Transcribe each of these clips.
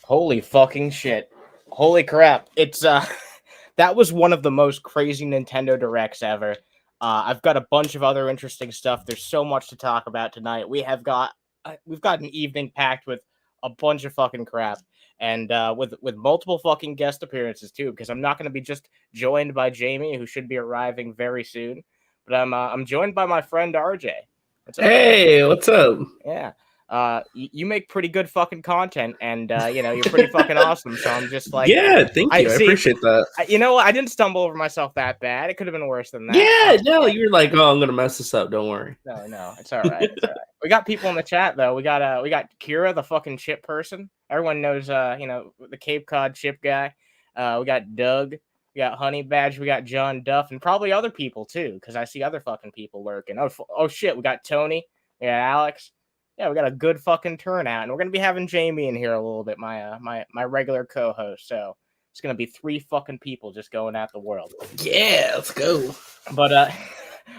Holy fucking shit. Holy crap. It's that was one of the most crazy Nintendo Directs ever. I've got a bunch of other interesting stuff. There's so much to talk about tonight. We've got an evening packed with a bunch of fucking crap, and with multiple fucking guest appearances too, because I'm not going to be just joined by Jamie, who should be arriving very soon, but I'm joined by my friend RJ. What's up? Hey, what's up? Yeah. You make pretty good fucking content, and you're pretty fucking awesome. So I'm just like, yeah, thank you. I appreciate that. I didn't stumble over myself that bad. It could have been worse than that. Yeah, no, you're like, oh, I'm gonna mess this up. Don't worry. No, it's all right. It's all right. We got people in the chat though. We got Kira, the fucking chip person. Everyone knows, the Cape Cod chip guy. We got Doug. We got Honey Badge. We got John Duff, and probably other people too, because I see other fucking people lurking. Oh shit, we got Tony. We got Alex. Yeah, we got a good fucking turnout, and we're gonna be having Jamie in here a little bit, my regular co-host. So it's gonna be 3 fucking people just going at the world. Yeah, let's go. But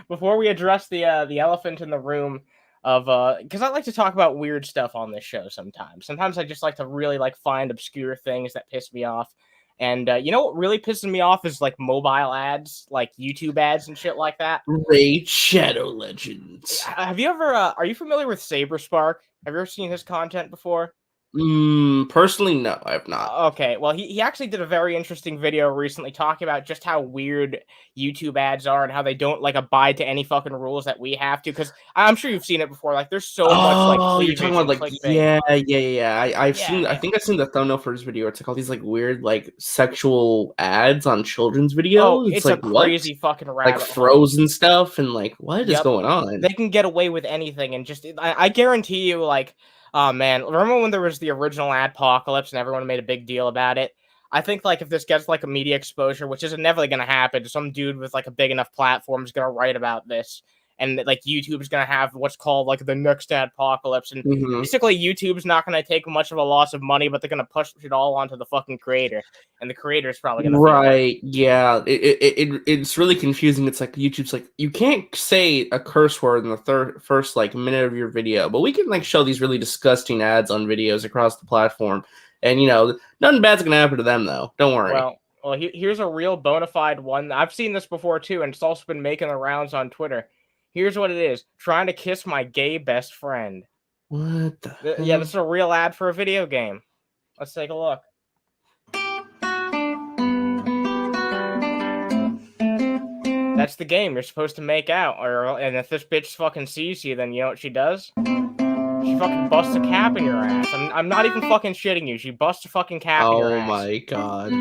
before we address the elephant in the room of because I like to talk about weird stuff on this show sometimes. Sometimes I just like to really find obscure things that piss me off. And you know what really pisses me off is mobile ads, like YouTube ads and shit like that. Raid Shadow Legends. Have you ever? Are you familiar with Saberspark? Have you ever seen his content before? Personally, no, I have not. Okay, well, he actually did a very interesting video recently talking about just how weird YouTube ads are and how they don't abide to any fucking rules that we have to. Because I'm sure you've seen it before. There's so much you're talking about yeah. I've seen. I think I've seen the thumbnail for his video. It's all these weird sexual ads on children's videos. Oh, it's a crazy fucking rabbit hole. Frozen stuff and what is going on? They can get away with anything, and just I guarantee you oh man, remember when there was the original Adpocalypse and everyone made a big deal about it? I think if this gets a media exposure, which is inevitably going to happen, some dude with a big enough platform is going to write about this, and YouTube is going to have what's called the next Adpocalypse, and basically YouTube's not going to take much of a loss of money, but they're going to push it all onto the fucking creator, and the creator's probably going to yeah. It's really confusing. It's YouTube's you can't say a curse word in the first minute of your video, but we can show these really disgusting ads on videos across the platform, and nothing bad's going to happen to them though. Don't worry. Well, here's a real bona fide one. I've seen this before too, and it's also been making the rounds on Twitter. Here's what it is. Trying to kiss my gay best friend. What the hell? Yeah, this is a real ad for a video game. Let's take a look. That's the game. You're supposed to make out. And if this bitch fucking sees you, then you know what she does? She fucking busts a cap in your ass. I'm not even fucking shitting you. She busts a fucking cap in your ass. Oh my god.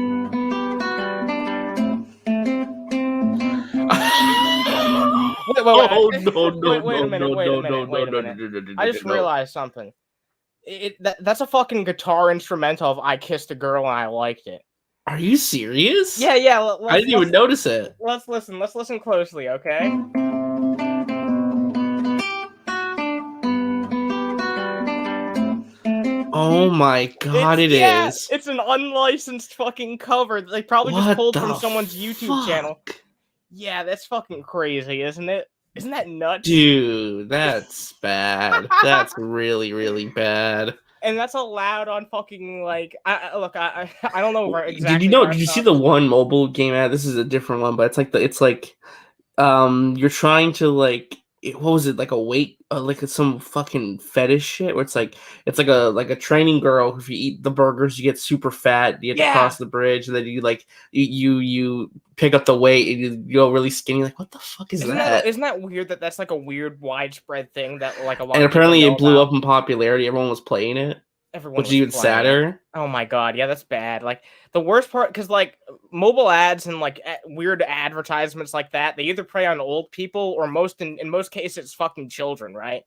Wait a minute. I just realized something. That's a fucking guitar instrumental of I Kissed a Girl and I Liked It. Are you serious? Yeah. I didn't even notice it. Let's listen. Let's listen closely, okay? Oh my god, it is. It's an unlicensed fucking cover. They probably just pulled from someone's YouTube channel. Yeah, that's fucking crazy, isn't it? Isn't that nuts? Dude, that's bad. That's really, really bad. And that's allowed on fucking I don't know exactly. Did you see the one mobile game ad? This is a different one, but it's you're trying to what was it, a weight, some fucking fetish shit where it's a training girl. If you eat the burgers, you get super fat. You have to cross the bridge, and then you pick up the weight and you go really skinny. What the fuck is that? Isn't that weird? That's a weird widespread thing that a lot. And apparently it blew up in popularity. Everyone was playing it. Which is even sadder. Oh my god, yeah, that's bad. The worst part, because mobile ads and weird advertisements like that, they either prey on old people or in most cases it's fucking children, right?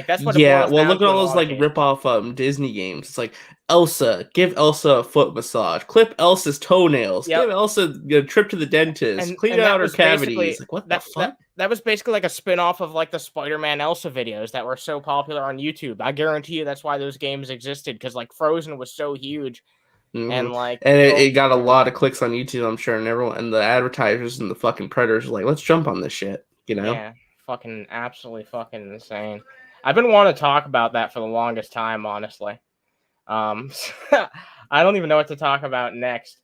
That's what. Yeah, well, look at all those rip-off Disney games. It's Elsa, give Elsa a foot massage, clip Elsa's toenails, give Elsa a trip to the dentist, clean out her cavities. What the fuck? That was basically a spin-off of the Spider-Man Elsa videos that were so popular on YouTube. I guarantee you that's why those games existed, because Frozen was so huge. And it got a lot of clicks on YouTube, I'm sure, and everyone and the advertisers and the fucking predators were let's jump on this shit, Yeah, fucking absolutely fucking insane. I've been wanting to talk about that for the longest time, honestly. I don't even know what to talk about next.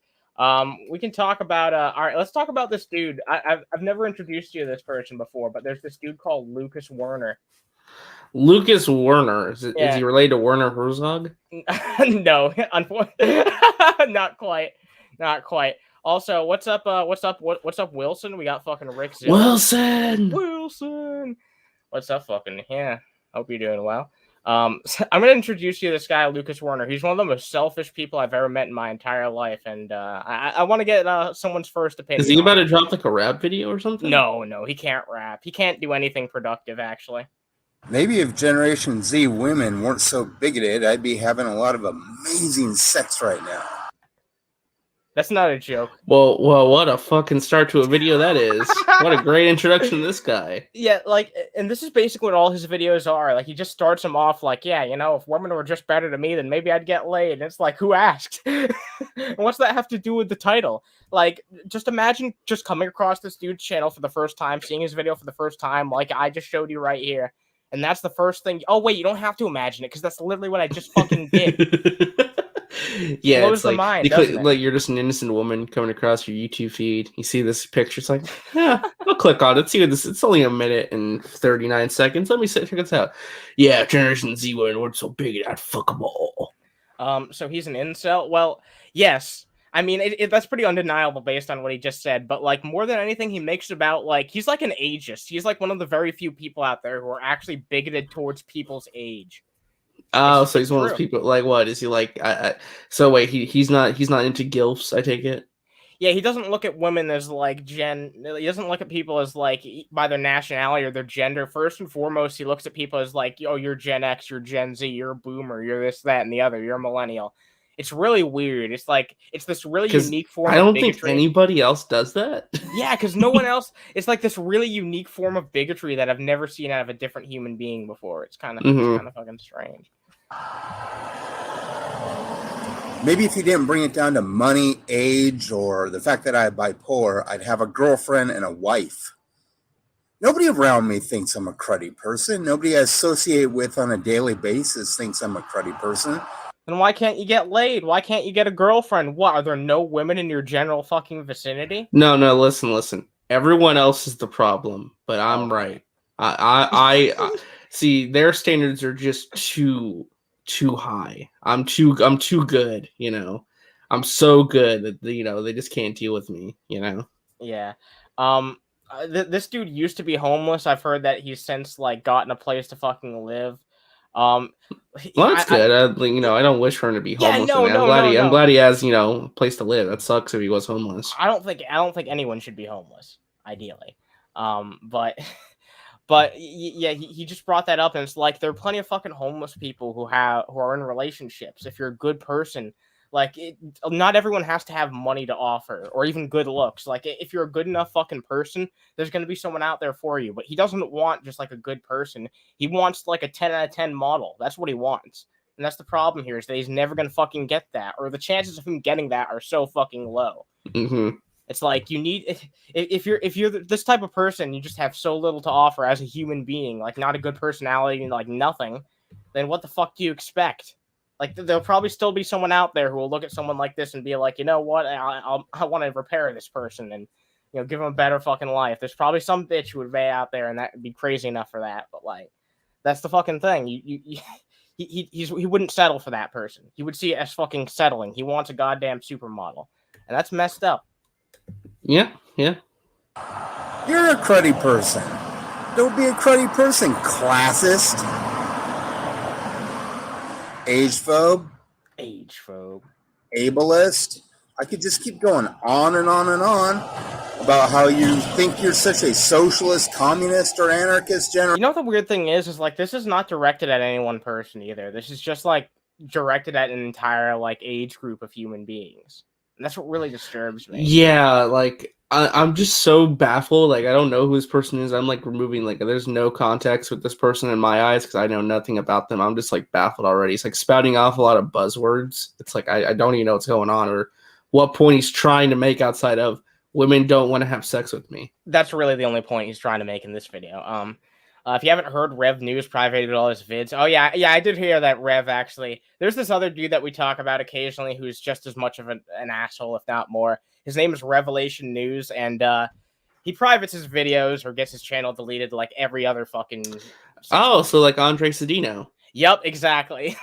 We can talk about all right, let's talk about this dude. I've never introduced you to this person before, but there's this dude called Lucas Werner. Lucas Werner. Is Yeah. he related to Werner Herzog? No, unfortunately, not quite. Not quite. Also, what's up, Wilson? We got fucking Rick Zilla. Wilson. What's up, fucking? Yeah. Hope you're doing well. So I'm gonna introduce you to this guy, Lucas Werner. He's one of the most selfish people I've ever met in my entire life, and I want to get someone's first opinion. Is he about to drop like a rap video or something? No, he can't rap. He can't do anything productive, actually. Maybe if Generation Z women weren't so bigoted, I'd be having a lot of amazing sex right now. That's not a joke. Well, what a fucking start to a video that is. What a great introduction to this guy. Yeah, like, and this is basically what all his videos are. Like, he just starts them off like, yeah, you know, if women were just better to me, then maybe I'd get laid. And it's like, who asked? And what's that have to do with the title? Like, just imagine just coming across this dude's channel for the first time, seeing his video for the first time, like I just showed you right here. And that's the first thing. Oh, wait, you don't have to imagine it, because that's literally what I just fucking did. Yeah, blows it's like, the mind, doesn't it? like you're just an innocent woman coming across your YouTube feed. You see this picture, it's like, yeah, I'll click on it. See what this. It's only a minute and 39 seconds. Let me check this out. Yeah, Generation Z women weren't so big, I'd fuck them all. So he's an incel. Well, yes. I mean, that's pretty undeniable based on what he just said. But like more than anything, he makes about like he's like an ageist. He's like one of the very few people out there who are actually bigoted towards people's age. Oh, so he's one of those people. Like, what is he like? So wait, he's not into gilfs. I take it. Yeah, he doesn't look at women as like He doesn't look at people as like by their nationality or their gender. First and foremost, he looks at people as like, oh, you're Gen X, you're Gen Z, you're a boomer, you're this, that, and the other. You're a millennial. It's really weird. It's like it's this really unique form. I don't of bigotry. think anybody else does that. Yeah, because no one else. It's like this really unique form of bigotry that I've never seen out of a different human being before. It's kind of fucking strange. Maybe if you didn't bring it down to money, age, or the fact that I'm bipolar, I'd have a girlfriend and a wife. Nobody around me thinks I'm a cruddy person. Nobody I associate with on a daily basis thinks I'm a cruddy person. Then why can't you get laid? Why can't you get a girlfriend? What, are there no women in your general fucking vicinity? No, listen. Everyone else is the problem, but I'm right. I see their standards are just too high. I'm too good, you know. I'm so good that they just can't deal with me, you know. Yeah. This dude used to be homeless. I've heard that he's since like gotten a place to fucking live. Well, that's good. I don't wish for him to be homeless. Yeah, I'm glad he has, a place to live. That sucks if he was homeless. I don't think anyone should be homeless, ideally. But yeah, he just brought that up, and it's like there are plenty of fucking homeless people who are in relationships. If you're a good person, like not everyone has to have money to offer or even good looks. Like if you're a good enough fucking person, there's gonna be someone out there for you. But he doesn't want just like a good person. He wants like a 10 out of 10 model. That's what he wants. And that's the problem here is that he's never gonna fucking get that, or the chances of him getting that are so fucking low. Mm-hmm. It's like you need if you're this type of person, you just have so little to offer as a human being, like not a good personality, like nothing. Then what the fuck do you expect? Like there'll probably still be someone out there who will look at someone like this and be like, you know what, I want to repair this person and give him a better fucking life. There's probably some bitch who would be out there and that would be crazy enough for that. But like that's the fucking thing. He wouldn't settle for that person. He would see it as fucking settling. He wants a goddamn supermodel, and that's messed up. Yeah. You're a cruddy person. Don't be a cruddy person, classist. Age phobe. Ableist. I could just keep going on and on and on about how you think you're such a socialist, communist, or anarchist general. You know what the weird thing is like this is not directed at any one person either. This is just like directed at an entire like age group of human beings. And that's what really disturbs me. Yeah, like I'm just so baffled. Like I don't know who this person is. I'm like removing like there's no context with this person in my eyes because I know nothing about them. I'm just like baffled already. It's like spouting off a lot of buzzwords. It's like I don't even know what's going on or what point he's trying to make outside of women don't want to have sex with me. That's really the only point he's trying to make in this video. If you haven't heard, Rev News privated all his vids. Oh yeah, I did hear that Rev actually. There's this other dude that we talk about occasionally who's just as much of an asshole, if not more. His name is Revelation News, and he privates his videos or gets his channel deleted like every other fucking. Oh, so like Andre Cedino. Yep, exactly.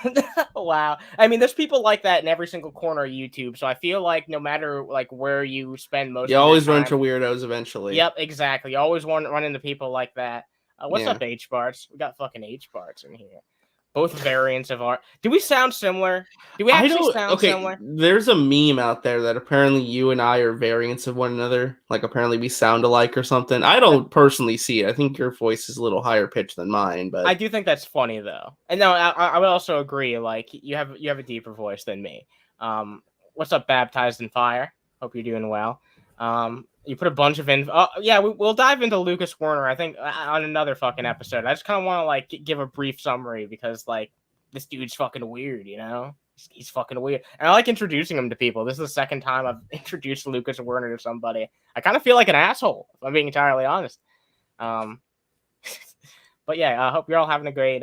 Wow. I mean, there's people like that in every single corner of YouTube. So I feel like no matter like where you spend most, You of always your run time, into weirdos eventually. Yep, exactly. You always run into people like that. What's Yeah. up, H Barts? We got fucking H Barts in here. Both variants of art. Do we sound similar? Do we actually sound similar? There's a meme out there that apparently you and I are variants of one another. Like apparently we sound alike or something. I don't personally see it. I think your voice is a little higher pitched than mine, but I do think that's funny though. And no, I would also agree. Like you have a deeper voice than me. What's up, Baptized in Fire? Hope you're doing well. You put a bunch of info. Oh, yeah, we'll dive into Lucas Werner, I think, on another fucking episode. I just kind of want to, like, give a brief summary because, like, this dude's fucking weird, you know? He's fucking weird. And I like introducing him to people. This is the second time I've introduced Lucas Werner to somebody. I kind of feel like an asshole, if I'm being entirely honest. But, yeah, I hope you're all having a great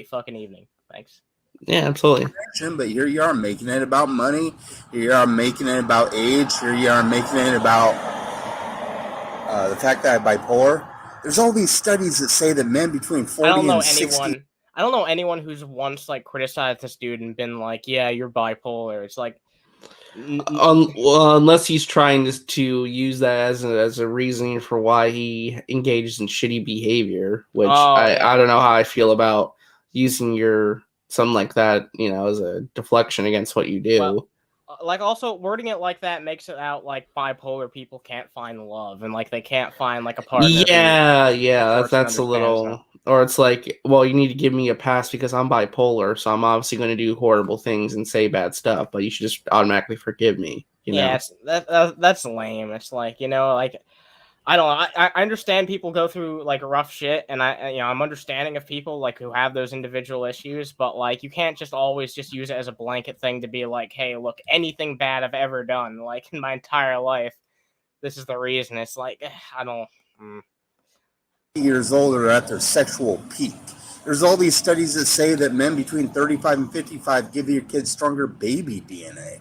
fucking evening. Thanks. yeah, absolutely. But here you are making it about money. Here you are making it about age. Here you are making it about the fact that I'm bipolar. There's all these studies that say that men between 40 and 60... I don't know anyone who's once like criticized this dude and been like, yeah, you're bipolar. It's like... Well, unless he's trying to use that as a reasoning for why he engages in shitty behavior, which I don't know how I feel about using something like that, you know, as a deflection against what you do. Well, like also wording it like that makes it out like bipolar people can't find love and like they can't find like a partner. Yeah, that's a little, or it's like, well, you need to give me a pass because I'm bipolar, so I'm obviously going to do horrible things and say bad stuff, but you should just automatically forgive me. You know? That's lame. It's like, you know, like I don't know. I understand people go through like rough shit, and I'm understanding of people like who have those individual issues, but like you can't just always just use it as a blanket thing to be like, hey, look, anything bad I've ever done, like in my entire life, this is the reason. It's like I don't. Years old are at their sexual peak. There's all these studies that say that men between 35 and 55 give your kids stronger baby DNA.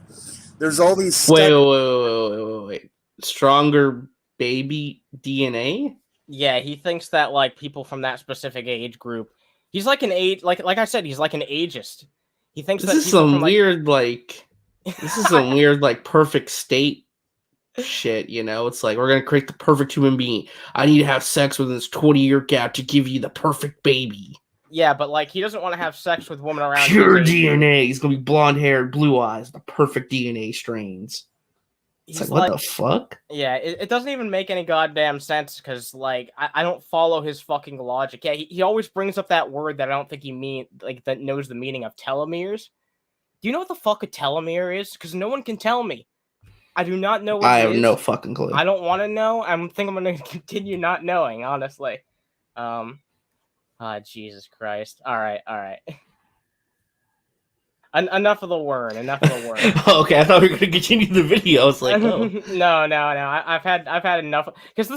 There's all these wait. Stronger baby DNA? Yeah, he thinks that like people from that specific age group. He's like an age, like I said, he's like an ageist. He thinks this is some weird this is some weird like perfect state shit, you know? It's like we're gonna create the perfect human being. I need to have sex within this 20-year gap to give you the perfect baby. Yeah, but like he doesn't want to have sex with women around pure DNA. He's gonna be blonde hair, blue eyes, the perfect DNA strains. It's like, what the fuck? Yeah, it doesn't even make any goddamn sense because, like, I don't follow his fucking logic. Yeah, he always brings up that word that I don't think that knows the meaning of telomeres. Do you know what the fuck a telomere is? Because no one can tell me. I do not know what I have no fucking clue. I don't want to know. I think I'm going to continue not knowing, honestly. Jesus Christ. All right. Enough of the word. Okay, I thought we were going to continue the video. I was like, oh. No. I've had enough because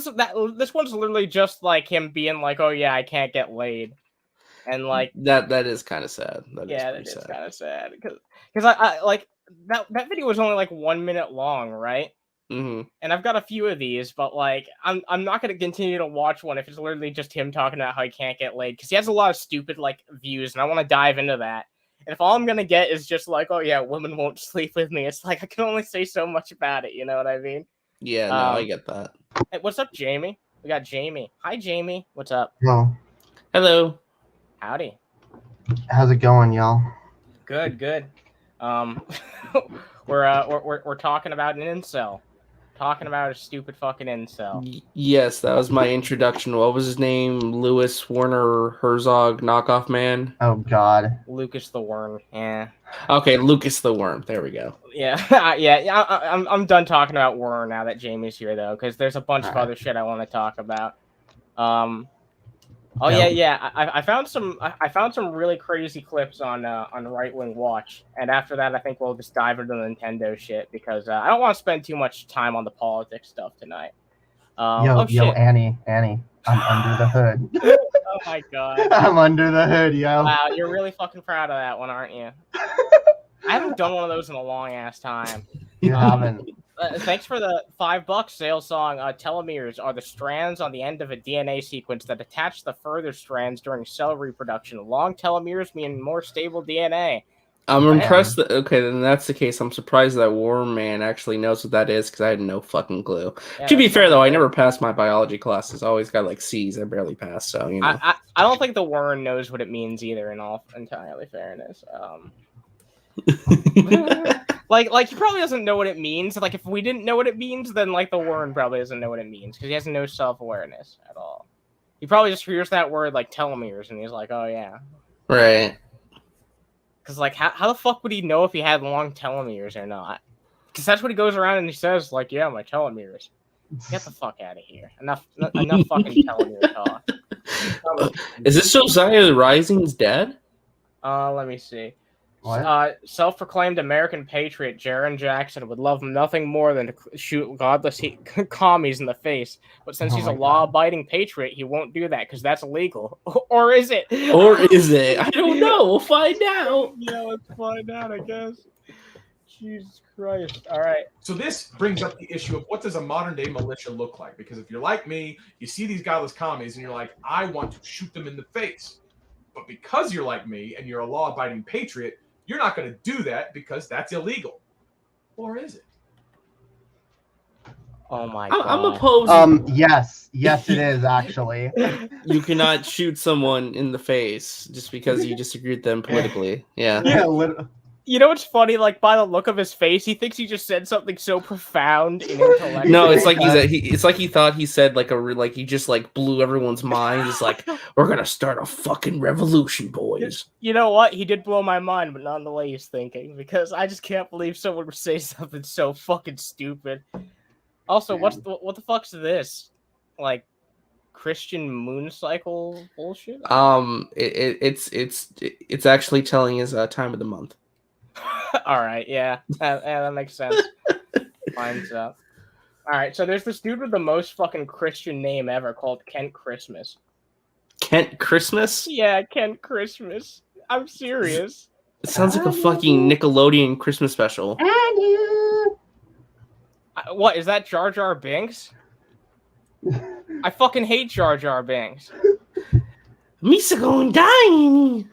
this one's literally just like him being like, oh yeah, I can't get laid, and like that is kind of sad. That is kind of sad because I like that video was only like 1 minute long, right? Mm-hmm. And I've got a few of these, but like I'm not going to continue to watch one if it's literally just him talking about how he can't get laid because he has a lot of stupid like views, and I want to dive into that. And if all I'm going to get is just like, oh, yeah, women won't sleep with me, it's like I can only say so much about it. You know what I mean? Yeah, no, I get that. Hey, what's up, Jamie? We got Jamie. Hi, Jamie. What's up? Hello. Howdy. How's it going, y'all? Good. We're talking about an incel. Talking about a stupid fucking incel. Yes, that was my introduction. What was his name? Louis Werner Herzog knockoff man? Oh, God. Lucas the Worm. Yeah. Okay, Lucas the Worm. There we go. Yeah. I'm done talking about Werner now that Jamie's here, though, because there's a bunch of other shit I want to talk about. I found some really crazy clips on Right Wing Watch, and after that, I think we'll just dive into the Nintendo shit because I don't want to spend too much time on the politics stuff tonight. Yo, Annie. I'm under the hood. Oh my god. I'm under the hood, yo. Wow, you're really fucking proud of that one, aren't you? I haven't done one of those in a long ass time. You haven't. Thanks for the $5 sales song. Telomeres are the strands on the end of a DNA sequence that attach the further strands during cell reproduction. Long telomeres mean more stable DNA. I'm Damn. impressed that, okay, then that's the case. I'm surprised that Worm Man actually knows what that is because I had no fucking clue. Yeah, To be that's fair, though, I fucking never passed my biology classes. I always got like C's. I barely passed, so, you know. I don't think the Warren knows what it means either, in all entirely fairness. Like he probably doesn't know what it means. Like, if we didn't know what it means, then, like, the Warren probably doesn't know what it means because he has no self-awareness at all. He probably just hears that word, like, telomeres, and he's like, oh, yeah. Right. Because, like, how the fuck would he know if he had long telomeres or not? Because that's what he goes around and he says, like, yeah, my telomeres. Get the fuck out of here. Enough fucking telomere talk. Is this Josiah the Rising's dad? Let me see. What? Self-proclaimed American patriot Jarrin Jackson would love nothing more than to shoot godless commies in the face. But since he's a law-abiding patriot, he won't do that because that's illegal. Or is it? Or is it? I don't know. We'll find out. Yeah, let's find out, I guess. Jesus Christ. All right. So this brings up the issue of what does a modern-day militia look like? Because if you're like me, you see these godless commies and you're like, I want to shoot them in the face. But because you're like me and you're a law-abiding patriot, you're not going to do that because that's illegal. Or is it? Oh my god. I'm opposed. Yes, it is actually. You cannot shoot someone in the face just because you disagree with them politically. Yeah. Yeah, literally. You know what's funny? Like, by the look of his face, he thinks he just said something so profound and intellectual. No, it's like it's like he thought he said like he just like blew everyone's mind. It's like, we're gonna start a fucking revolution, boys. You know what? He did blow my mind, but not in the way he's thinking. Because I just can't believe someone would say something so fucking stupid. Also, what the fuck's this? Like, Christian moon cycle bullshit? It's actually telling his time of the month. All right, yeah, that makes sense. Lines up. All right, so there's this dude with the most fucking Christian name ever called Kent Christmas. Kent Christmas? Yeah, Kent Christmas. I'm serious. It sounds like a fucking Nickelodeon Christmas special. What, is that Jar Jar Binks? I fucking hate Jar Jar Binks. Misa going dying.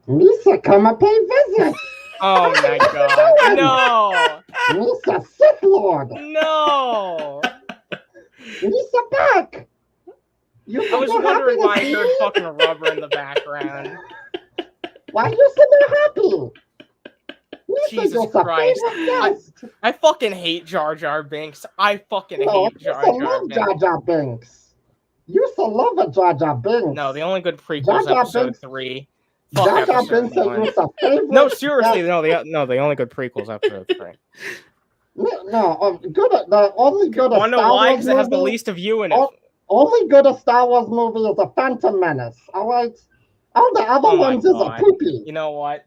Misa, come and pay visit. Oh my god. No. Misa, Sith Lord. No. Misa, back. I was wondering why I heard fucking rubber in the background. Why are you so happy? Misa, Jesus Christ. I fucking hate Jar Jar Binks. I fucking hate Jar Jar Binks. Jar Jar Binks. You used to love a Jar Jar Binks. No, the only good prequel is episode 3. Jar Jar Binks is a favorite. No, seriously, the only good prequel is episode 3. No, the only good. I know why, because it has the least of you in it. Only good Star Wars movie is a Phantom Menace. All right, all the other ones is a poopy. You know what?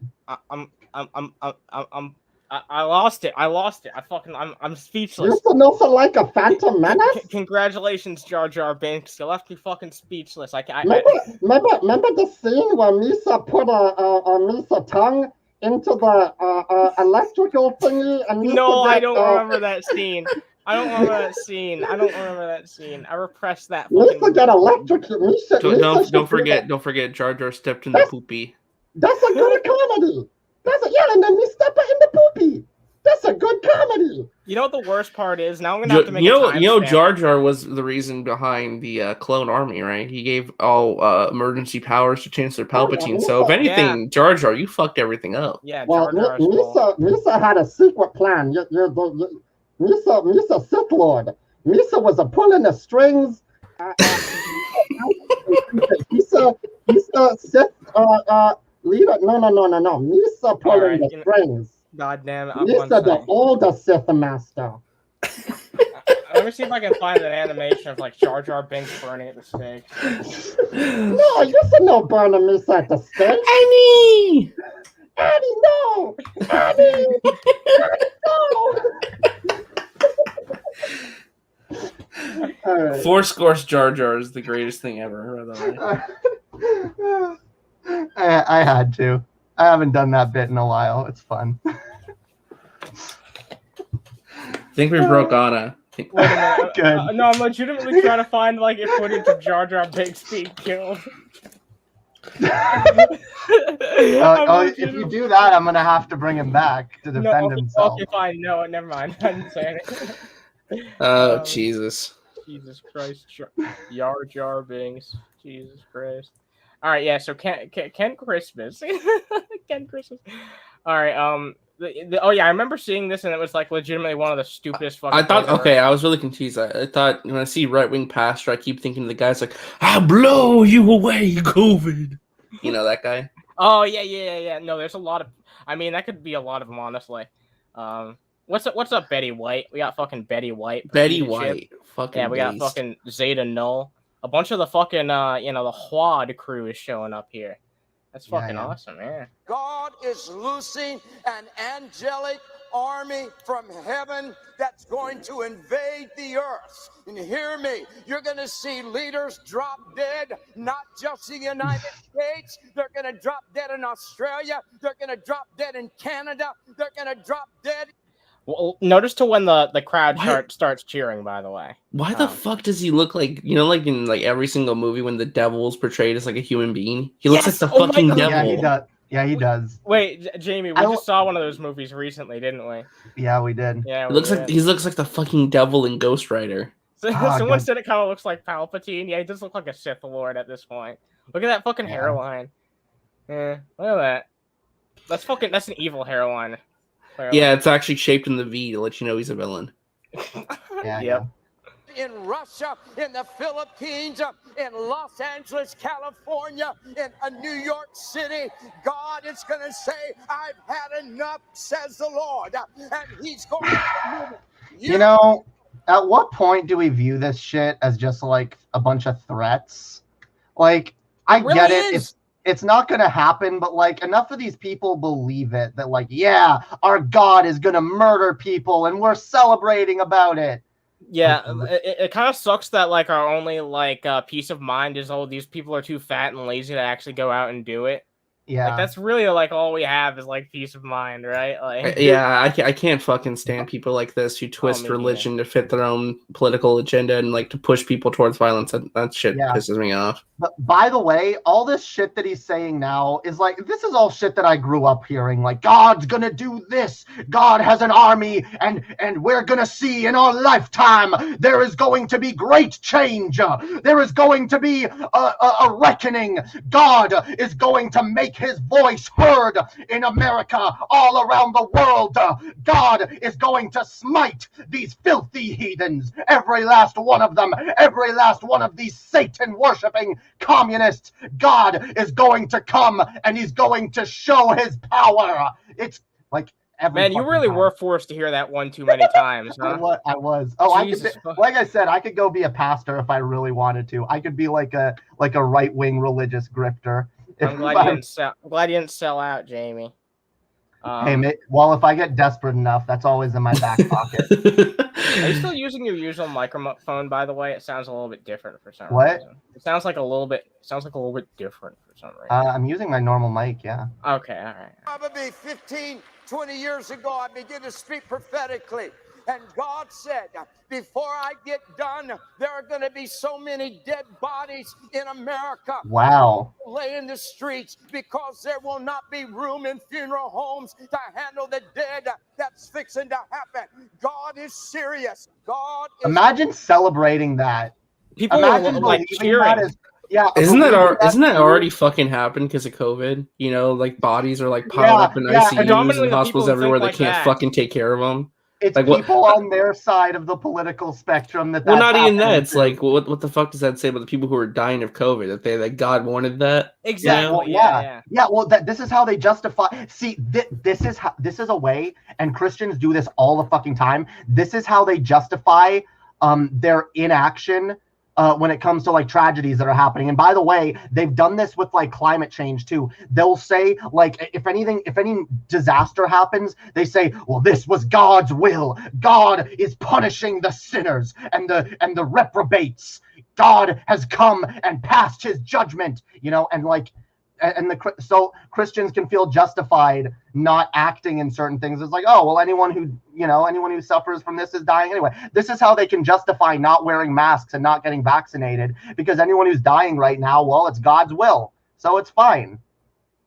I lost it. I'm speechless. You used to know for like a Phantom Menace? Congratulations, Jar Jar Binks. You left me fucking speechless. Remember the scene where Misa put a Misa tongue into the electrical thingy? And no, I don't remember that scene. I don't remember that scene. I repressed that. Misa got electrocuted. Don't forget. Jar Jar stepped in the poopy. That's a good comedy. And then we step in the poopy. That's a good comedy. You know what the worst part is? Now I'm gonna have to make Jar Jar was the reason behind the clone army, right? He gave all emergency powers to Chancellor Palpatine. So if anything, Jar Jar, you fucked everything up. Yeah. Well, Misa had a secret plan. Misa Sith Lord. Misa was a pulling the strings. Misa Sith leader. No. Misa pulling the strings. God damn it. Misa the older Sith Master. Let me see if I can find an animation of like Jar Jar Binks burning at the stake. No, you said no burning Misa at the stake. Annie, no! Annie, no! All right. Fourscore's Jar Jar is the greatest thing ever. By the way. I had to. I haven't done that bit in a while. It's fun. I think we broke Anna. Wait a minute. Good. No, I'm legitimately trying to find like a footage of Jar Jar Binks being killed. If you do that, I'm gonna have to bring him back to defend himself. Okay, fine. No, never mind. I didn't say anything. Oh, Jesus. Jesus Christ. Jar Jar Binks. Jesus Christ. All right, yeah. So Ken Christmas. Ken Christmas. All right. Oh yeah, I remember seeing this, and it was like legitimately one of the stupidest fucking. I thought, things okay, I was really confused. I thought when I see right wing pastor, I keep thinking the guy's like, "I'll blow you away, COVID." You know that guy? Oh yeah. No, there's a lot of. I mean, that could be a lot of them, honestly. What's up, Betty White? We got fucking Betty White. Betty White. Fucking yeah, we got fucking Zeta Null. A bunch of the fucking the Quad crew is showing up here. That's fucking awesome, man. God is loosing an angelic army from heaven that's going to invade the earth. And hear me, you're going to see leaders drop dead, not just in the United States. They're going to drop dead in Australia. They're going to drop dead in Canada. They're going to drop dead. Well, notice to when the crowd starts cheering, by the way. Why the fuck does he look like, like in like every single movie when the devil's portrayed as like a human being? He looks like the fucking devil. Yeah, he does. Yeah, he does. Wait, Jamie, we just saw one of those movies recently, didn't we? Yeah, we did. Yeah, he looks like the fucking devil in Ghost Rider. Someone said it kind of looks like Palpatine. Yeah, he does look like a Sith Lord at this point. Look at that fucking hairline. Yeah, look at that. That's an evil hairline. Clearly. Yeah, it's actually shaped in the V to let you know he's a villain. Yep. In Russia, in the Philippines, in Los Angeles, California, in New York City, God is going to say, I've had enough, says the Lord. And he's going to... You know, at what point do we view this shit as just like a bunch of threats? Like, I get it. It's not going to happen, but like enough of these people believe it that like, yeah, our God is going to murder people and we're celebrating about it. Yeah, it kind of sucks that like our only like peace of mind is, oh, these people are too fat and lazy to actually go out and do it. Yeah, like, that's really like all we have is like peace of mind, right? Like, yeah, I can't fucking stand people like this who twist religion to fit their own political agenda and like to push people towards violence. That shit pisses me off. But by the way, all this shit that he's saying now is like, this is all shit that I grew up hearing. Like, God's gonna do this. God has an army, and we're gonna see in our lifetime there is going to be great change. There is going to be a reckoning. God is going to make his voice heard in America, all around the world. God is going to smite these filthy heathens, every last one of them, every last one of these Satan-worshipping communists. God is going to come and he's going to show his power. It's like man, you really were forced to hear that one too many times, huh? I was. Oh, like I said, I could go be a pastor if I really wanted to. I could be like a right-wing religious grifter. I'm glad you didn't sell out, Jamie. Well, if I get desperate enough, that's always in my back pocket. Are you still using your usual microphone, by the way? It sounds a little bit different for some reason. It sounds like a little bit different for some reason. I'm using my normal mic, yeah. Okay, all right. Probably 15, 20 years ago, I began to speak prophetically. And God said, before I get done, there are going to be so many dead bodies in America. Wow. Lay in the streets because there will not be room in funeral homes to handle the dead. That's fixing to happen. God is serious. God is... Imagine celebrating that. People are like cheering. Isn't that already fucking happened because of COVID? You know, like bodies are like piled up in ICUs and hospitals everywhere that can't fucking take care of them. It's like, people on their side of the political spectrum that. Well, not even that. It's like, what the fuck does that say about the people who are dying of COVID? That God wanted that. Exactly. You know? Yeah. Well, this is how they justify. See, this is a way, and Christians do this all the fucking time. This is how they justify their inaction when it comes to like tragedies that are happening. And by the way, they've done this with like climate change too. They'll say like if any disaster happens, they say, well, this was God's will. God is punishing the sinners and the reprobates. God has come and passed his judgment, you know, and like so Christians can feel justified not acting in certain things. It's like, oh, well, anyone who suffers from this is dying anyway. This is how they can justify not wearing masks and not getting vaccinated, because anyone who's dying right now, well, it's God's will, so it's fine.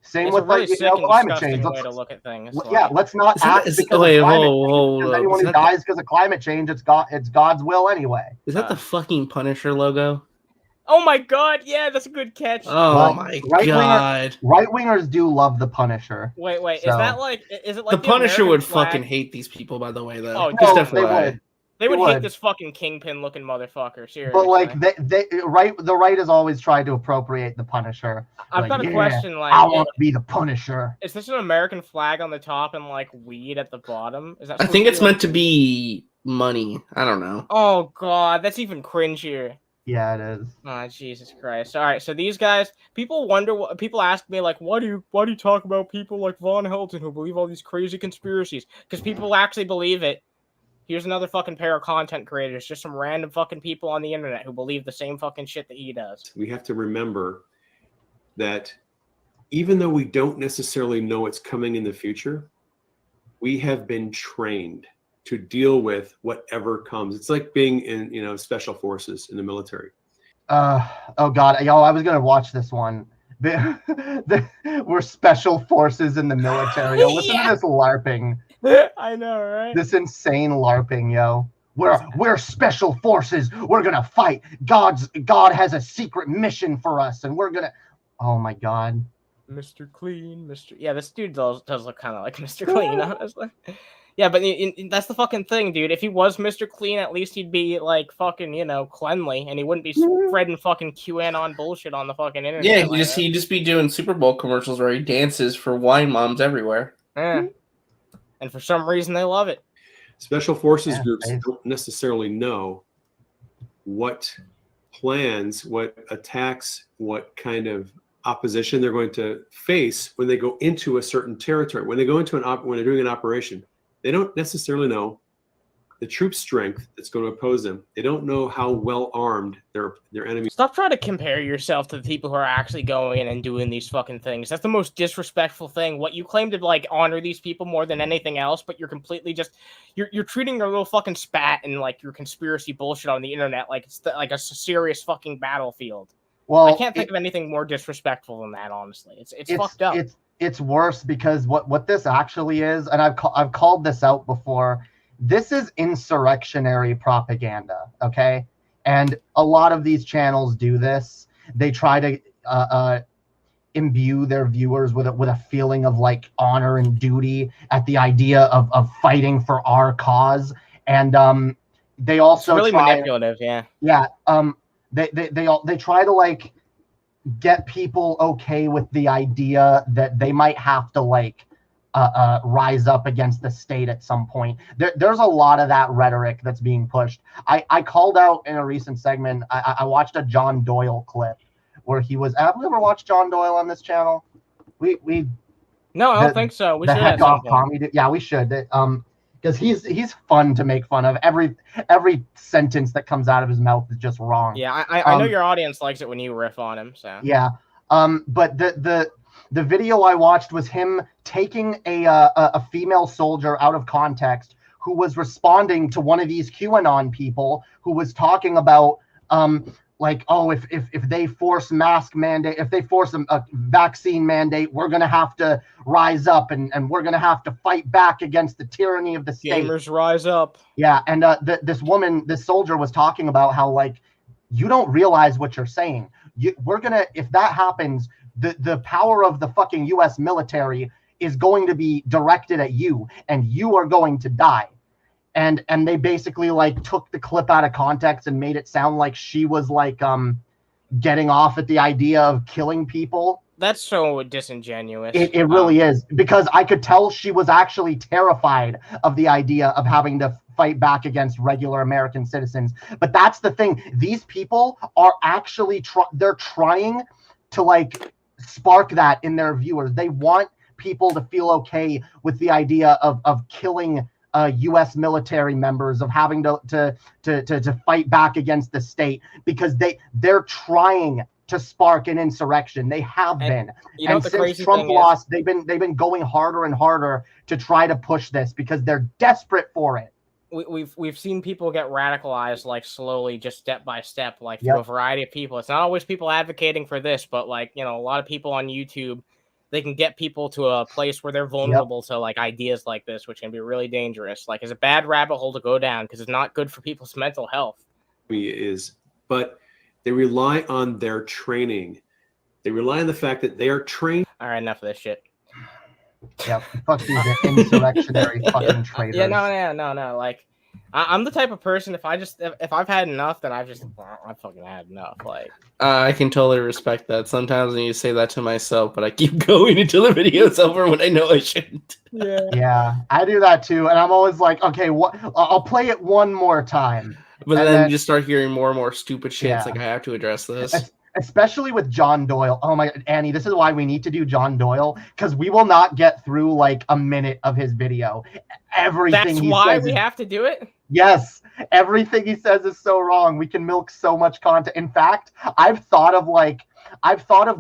Same with really like climate change. Way to look at things. Yeah, let's not act because of climate change. Because anyone who dies because of climate change, it's God's will anyway. Is that the fucking Punisher logo? Oh my god, yeah, that's a good catch. Oh my god. Right-wingers do love the Punisher. Wait, so. Is it like the Punisher American would flag? fucking hate these people, by the way, though. Oh, just FYI. They would hate this fucking kingpin looking motherfucker, seriously. But like the right has always tried to appropriate the Punisher. I've got a question, like, I want to be the Punisher. Is this an American flag on the top and like weed at the bottom? Is that I think it's meant to be money. I don't know. Oh god, that's even cringier. Yeah, it is. Oh, Jesus Christ. All right, so these guys, people ask me, like, why do you talk about people like Von Helton who believe all these crazy conspiracies? Because people actually believe it. Here's another fucking pair of content creators, just some random fucking people on the internet who believe the same fucking shit that he does. We have to remember that even though we don't necessarily know what's coming in the future, we have been trained to deal with whatever comes. It's like being in, special forces in the military. Oh god, I was gonna watch this one. We're special forces in the military. Yo, listen to this LARPing. I know, right? This insane LARPing, yo. We're special forces. We're gonna fight. God has a secret mission for us, and we're gonna. Oh my god. Mr. Clean, Yeah, this dude does look kind of like Mr. Clean, honestly. Yeah, but that's the fucking thing, dude. If he was Mr. Clean, at least he'd be like fucking, cleanly, and he wouldn't be spreading fucking QAnon bullshit on the fucking internet. Yeah, he'd just be doing Super Bowl commercials where he dances for wine moms everywhere. Yeah. And for some reason, they love it. Special forces groups don't necessarily know what plans, what attacks, what kind of opposition they're going to face when they go into a certain territory. When they go into when they're doing an operation, they don't necessarily know the troop strength that's going to oppose them. They don't know how well armed their enemies. Stop trying to compare yourself to the people who are actually going in and doing these fucking things. That's the most disrespectful thing. What you claim to like honor these people more than anything else, but you're completely just you're treating your little fucking spat and like your conspiracy bullshit on the internet like it's like a serious fucking battlefield. Well, I can't think of anything more disrespectful than that. Honestly, it's fucked up. It's worse because what this actually is, and I've called this out before. This is insurrectionary propaganda, okay? And a lot of these channels do this. They try to imbue their viewers with a feeling of like honor and duty at the idea of fighting for our cause. And they also it's really manipulative, yeah. Yeah. They try to like get people okay with the idea that they might have to like rise up against the state at some point. There's a lot of that rhetoric that's being pushed. I called out in a recent segment, I watched a John Doyle clip where he was, have we ever watched John Doyle on this channel? No, I don't think so. We should have comedy. Yeah, we should. Because he's fun to make fun of. Every sentence that comes out of his mouth is just wrong. Yeah, I know your audience likes it when you riff on him. So yeah, but the video I watched was him taking a female soldier out of context who was responding to one of these QAnon people who was talking about like, oh, if they force mask mandate, if they force a vaccine mandate, we're going to have to rise up and we're going to have to fight back against the tyranny of the state. Gamers rise up. Yeah, and this soldier was talking about how, like, you don't realize what you're saying. If that happens, the power of the fucking U.S. military is going to be directed at you, and you are going to die. And they basically like took the clip out of context and made it sound like she was like getting off at the idea of killing people That's so disingenuous. It really is, because I could tell she was actually terrified of the idea of having to fight back against regular American citizens. But that's the thing. These people are actually they're trying to like spark that in their viewers. They want people to feel okay with the idea of killing U.S. military members, of having to fight back against the state, because they're trying to spark an insurrection. They have been, and since Trump lost, they've been going harder and harder to try to push this because they're desperate for it. We've seen people get radicalized, like slowly, just step by step, like through a variety of people. It's not always people advocating for this, but like, you know, a lot of people on YouTube, they can get people to a place where they're vulnerable to like ideas like this, which can be really dangerous. Like, it's a bad rabbit hole to go down because it's not good for people's mental health. But they rely on their training. They rely on the fact that they are trained. All right, enough of this shit. Yeah, fuck these insurrectionary fucking traitors. Yeah, no. Like, I'm the type of person, if I've had enough, then I've fucking had enough. Like, I can totally respect that. Sometimes I need to say that to myself, but I keep going until the video's over when I know I shouldn't. Yeah, I do that too, and I'm always like, okay, I'll play it one more time. But then you just start hearing more and more stupid shit. It's like, I have to address this. Especially with John Doyle. Oh my, Annie, this is why we need to do John Doyle, because we will not get through like a minute of his video. Everything. That's why we have to do it? Yes. Everything he says is so wrong. We can milk so much content. In fact, I've thought of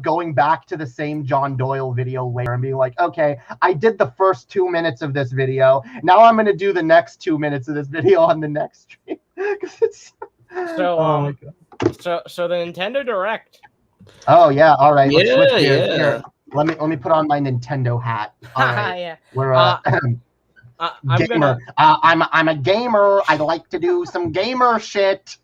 going back to the same John Doyle video later and being like, okay, I did the first 2 minutes of this video. Now I'm going to do the next 2 minutes of this video on the next stream. So, so the Nintendo Direct. Oh yeah, all right. Let's switch gears. Here, let me put on my Nintendo hat. All right. Yeah. We're I'm I'm a gamer. I like to do some gamer shit.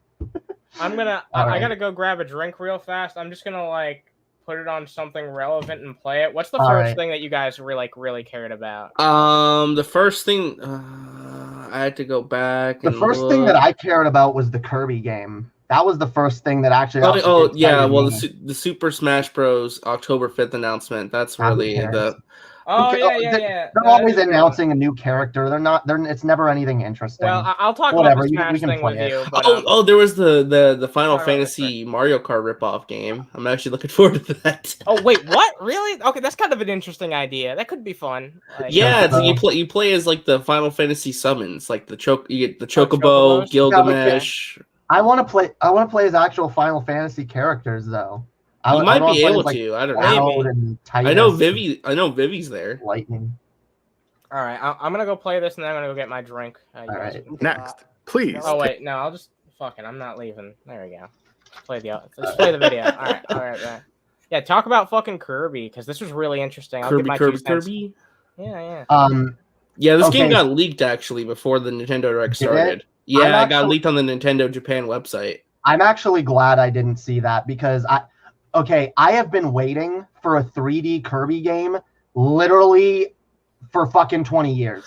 I gotta go grab a drink real fast. I'm just gonna like put it on something relevant and play it. What's the first thing that you guys really cared about? The first thing I had to go back. The first thing that I cared about was the Kirby game. That was the first thing that actually. The Super Smash Bros. October 5th announcement. That's really the. Oh yeah. They're always announcing a new character. It's never anything interesting. Well, I'll talk about the Smash thing with you. But, there was the Final Fantasy Mario Kart ripoff game. I'm actually looking forward to that. Oh wait, what? Really? Okay, that's kind of an interesting idea. That could be fun. Like, you play as like the Final Fantasy summons, like you get the Chocobo, Gilgamesh. I want to play as actual Final Fantasy characters though. You might be able to. I don't know. I know Vivi's there. Lightning. All right, I'm gonna go play this, and then I'm gonna go get my drink. All right. Next, please. Oh wait, no, I'll just fucking. I'm not leaving. There we go. Let's play the video. All right. Yeah, talk about fucking Kirby, because this was really interesting. Kirby. Yeah. Yeah, this game got leaked actually before the Nintendo Direct started. Yeah, it got leaked on the Nintendo Japan website. I'm actually glad I didn't see that, because I have been waiting for a 3D Kirby game literally for fucking 20 years.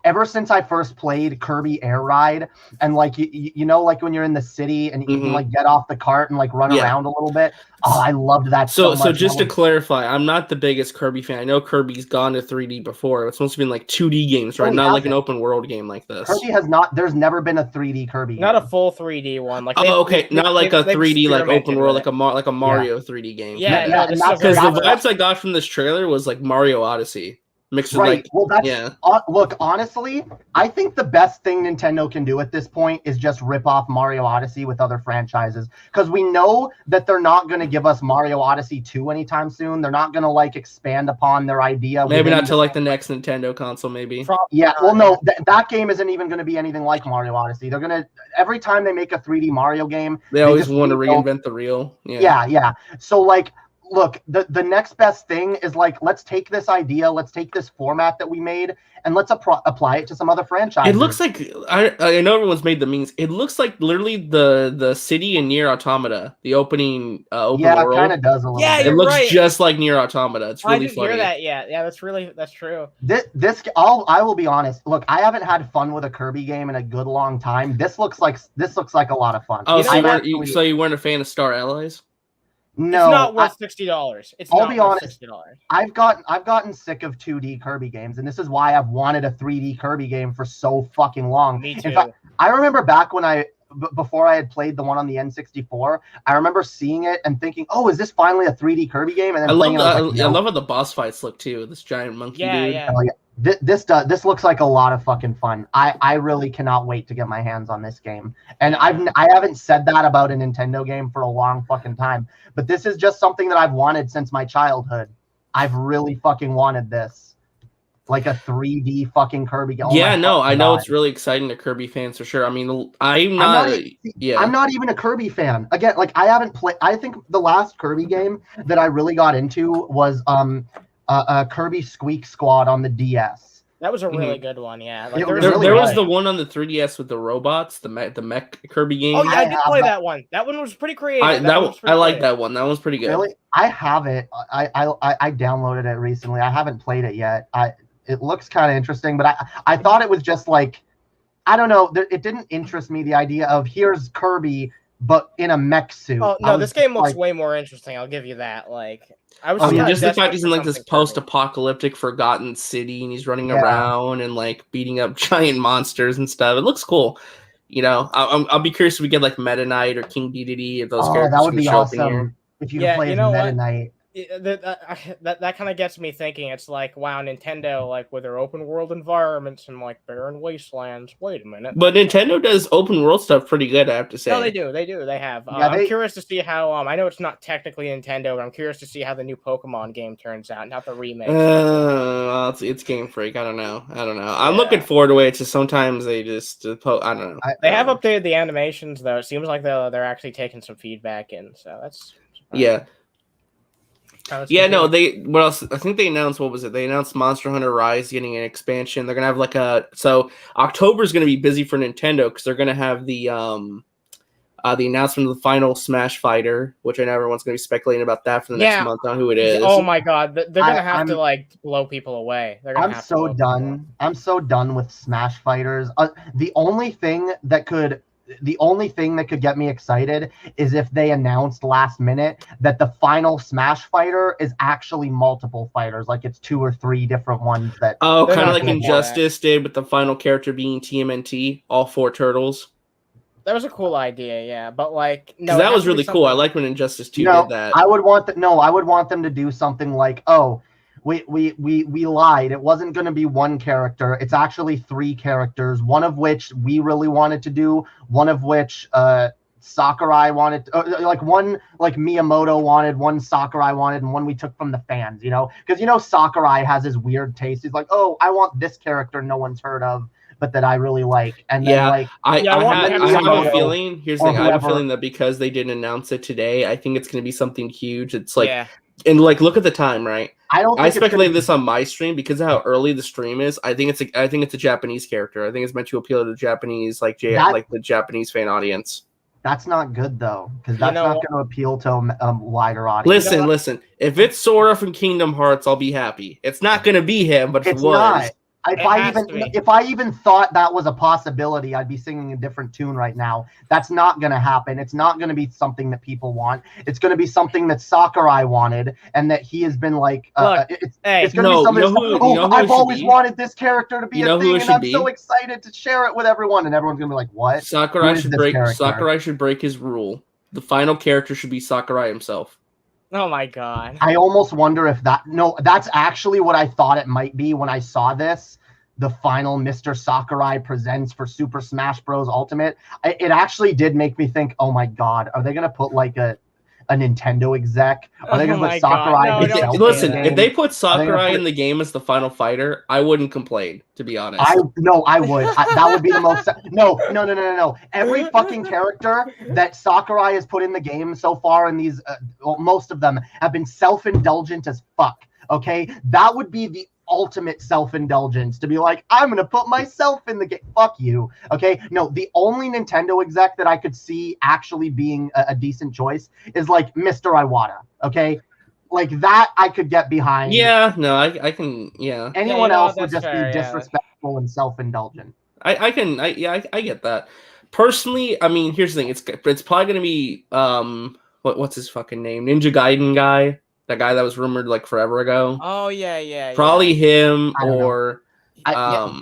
Ever since I first played Kirby Air Ride, and like you know, like when you're in the city and you can like get off the cart and like run around a little bit. Oh, I loved that so much. So just to clarify, I'm not the biggest Kirby fan. I know Kirby's gone to 3D before. It's supposed to be like 2D games, right? Not like an open world game like this. Kirby has not. There's never been a 3D Kirby. Not a full 3D one. Like not like a 3D like open world, like a Mario 3D game. Yeah, because the vibes I got from this trailer was like Mario Odyssey. Mixed with Look, honestly, I think the best thing Nintendo can do at this point is just rip off Mario Odyssey with other franchises, because we know that they're not going to give us Mario Odyssey 2 anytime soon. They're not going to like expand upon their idea. Maybe not till like the next Nintendo console, maybe. Yeah, well, no, that game isn't even going to be anything like Mario Odyssey. They're going to, every time they make a 3D Mario game, they always want to reinvent the reel. Yeah. So like, look, the next best thing is like, let's take this idea, let's take this format that we made, and let's apply it to some other franchises. It looks like I know everyone's made the memes. It looks like literally the city in Nier Automata, the open world. Yeah, it kind of does a little. Yeah, bit. It looks just like Nier Automata. It's really funny. I didn't hear that yet. Yeah, that's true. I will be honest. Look, I haven't had fun with a Kirby game in a good long time. This looks like a lot of fun. Oh, so you weren't a fan of Star Allies? No, it's not worth $60. It's I'll not be worth honest. $60. I've gotten sick of 2D Kirby games, and this is why I've wanted a 3D Kirby game for so fucking long. Me too. In fact, I remember back when before I had played the one on the N64, I remember seeing it and thinking, "Oh, is this finally a 3D Kirby game?" And then I love I love how the boss fights look too. This giant monkey dude. Yeah. Oh, yeah. This looks like a lot of fucking fun. I really cannot wait to get my hands on this game. And I haven't said that about a Nintendo game for a long fucking time. But this is just something that I've wanted since my childhood. I've really fucking wanted this. Like a 3D fucking Kirby game. Yeah, no, I know it's really exciting to Kirby fans for sure. I mean, I'm not even a Kirby fan. Again, like I haven't played. I think the last Kirby game that I really got into was Kirby Squeak Squad on the DS. That was a really good one, yeah. Like, there was the one on the 3DS with the robots, the mech Kirby game. Oh yeah, I did play that one. That one was pretty creative. I like that one. That one's pretty good. Really, I have it. I downloaded it recently. I haven't played it yet. It looks kind of interesting, but I thought it was just like, I don't know. It didn't interest me, the idea of here's Kirby, but in a mech suit. Oh no, this game looks way more interesting. I'll give you that. Like, I was just the fact he's in like this post-apocalyptic forgotten city and he's running around and like beating up giant monsters and stuff. It looks cool. You know, I'll be curious if we get like Meta Knight or King Dedede, if those characters that would be show up in awesome here. if you could play as Meta Knight. That kind of gets me thinking. It's like, wow, Nintendo, like with their open world environments and like barren wastelands. Wait a minute. But Nintendo does open world stuff pretty good, I have to say. No, they do. They have. I'm curious to see how. I know it's not technically Nintendo, but I'm curious to see how the new Pokemon game turns out, not the remake. It's Game Freak. I don't know. I'm looking forward to it. It's just sometimes they just I don't know. They have updated the animations though. It seems like they're actually taking some feedback in. So that's yeah. Yeah, no, what else? I think they announced, what was it? They announced Monster Hunter Rise getting an expansion. They're going to have so October is going to be busy for Nintendo because they're going to have the announcement of the final Smash Fighter, which I know everyone's going to be speculating about that for the next month on who it is. Oh my God. They're going to have to like blow people away. I'm so done. I'm so done with Smash Fighters. The only thing that could get me excited is if they announced last minute that the final Smash Fighter is actually multiple fighters, like it's 2 or 3 different ones that. Oh, kind of like Injustice did with the final character being TMNT, all 4 turtles. That was a cool idea, yeah, but like no, that was really cool. I like when Injustice 2 did that. I would want them to do something like, we lied. It wasn't going to be 1 character. It's actually 3 characters, one of which we really wanted to do, one of which Sakurai wanted, one like Miyamoto wanted, one Sakurai wanted, and one we took from the fans, because Sakurai has his weird taste. He's like, oh, I want this character no one's heard of, but that I really like. And then I have a feeling. Here's the thing. I have a feeling that because they didn't announce it today, I think it's going to be something huge. It's like, and like, look at the time, right? I speculated this on my stream because of how early the stream is. I think it's a Japanese character. I think it's meant to appeal to the Japanese, the Japanese fan audience. That's not good though, because that's not going to appeal to a wider audience. Listen. If it's Sora from Kingdom Hearts, I'll be happy. It's not going to be him, but if it was. Not. If I even thought that was a possibility, I'd be singing a different tune right now. That's not going to happen. It's not going to be something that people want. It's going to be something that Sakurai wanted, and that he has been like, it's going to be something. I've always wanted this character to be a thing, and I'm so excited to share it with everyone. And everyone's going to be like, what? Sakurai should break his rule. The final character should be Sakurai himself. Oh my God. I almost wonder if that's actually what I thought it might be when I saw this. The final Mr. Sakurai presents for Super Smash Bros. Ultimate. It actually did make me think, oh my God, are they going to put like a Nintendo exec? Are they going to put Sakurai? Listen, if they put Sakurai in the game as the final fighter, I wouldn't complain, to be honest. I would. That would be the most. No. Every fucking character that Sakurai has put in the game so far, and these, most of them have been self-indulgent as fuck. Okay, that would be the ultimate self-indulgence, to be like, I'm gonna put myself in the game. Fuck you. Okay, no, the only Nintendo exec that I could see actually being a decent choice is like Mr. Iwata. Okay, like that I could get behind. Yeah, no, I can. Yeah, anyone else would just be disrespectful and self-indulgent. I get that. Personally, I mean, here's the thing. It's probably gonna be what's his fucking name? Ninja Gaiden guy, that guy that was rumored like forever ago. Oh yeah. Probably him I don't know. or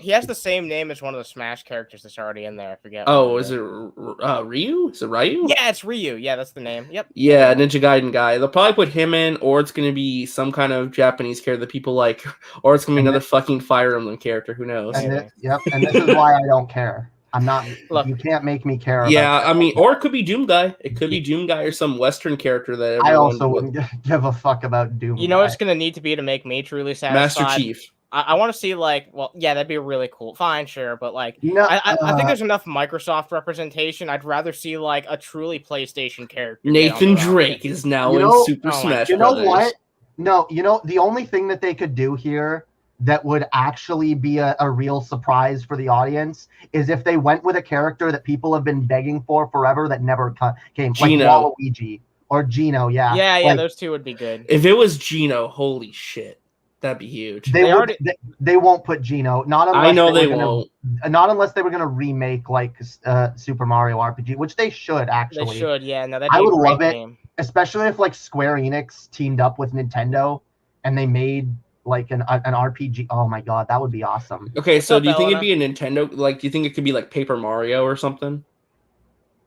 He has the same name as one of the Smash characters that's already in there. I forget. oh, is it Ryu? Is it Ryu? Yeah, it's Ryu. Yeah, that's the name. Yep. Yeah, Ninja Gaiden guy. They'll probably put him in, or it's gonna be some kind of Japanese character that people like, or it's gonna be another fucking Fire Emblem character. Who knows? And this is why I don't care. I'm not. Look, you can't make me care. Yeah, about I mean, or it could be Doom guy. It could be Doom guy or some Western character that I also wouldn't give a fuck about Doom. You know what's gonna need to be to make me truly satisfied? Master Chief. I want to see that'd be really cool. Fine, sure, but I think there's enough Microsoft representation. I'd rather see like a truly PlayStation character. Nathan Drake is now in Super Smash Bros. You know what? No, the only thing that they could do here that would actually be a real surprise for the audience is if they went with a character that people have been begging for forever that never came, Gino. like Waluigi or Gino. Yeah, those two would be good. If it was Gino, holy shit, that'd be huge. They won't put Gino. Not unless I know they won't. Not unless they were gonna remake like Super Mario RPG, which they should actually. They should, yeah. No, that'd be I would a great love it, game. especially if like Square Enix teamed up with Nintendo and they made like an RPG. Oh my god, that would be awesome. Okay, so up, do you think Elena? it'd be a Nintendo? Like, do you think it could be like Paper Mario or something?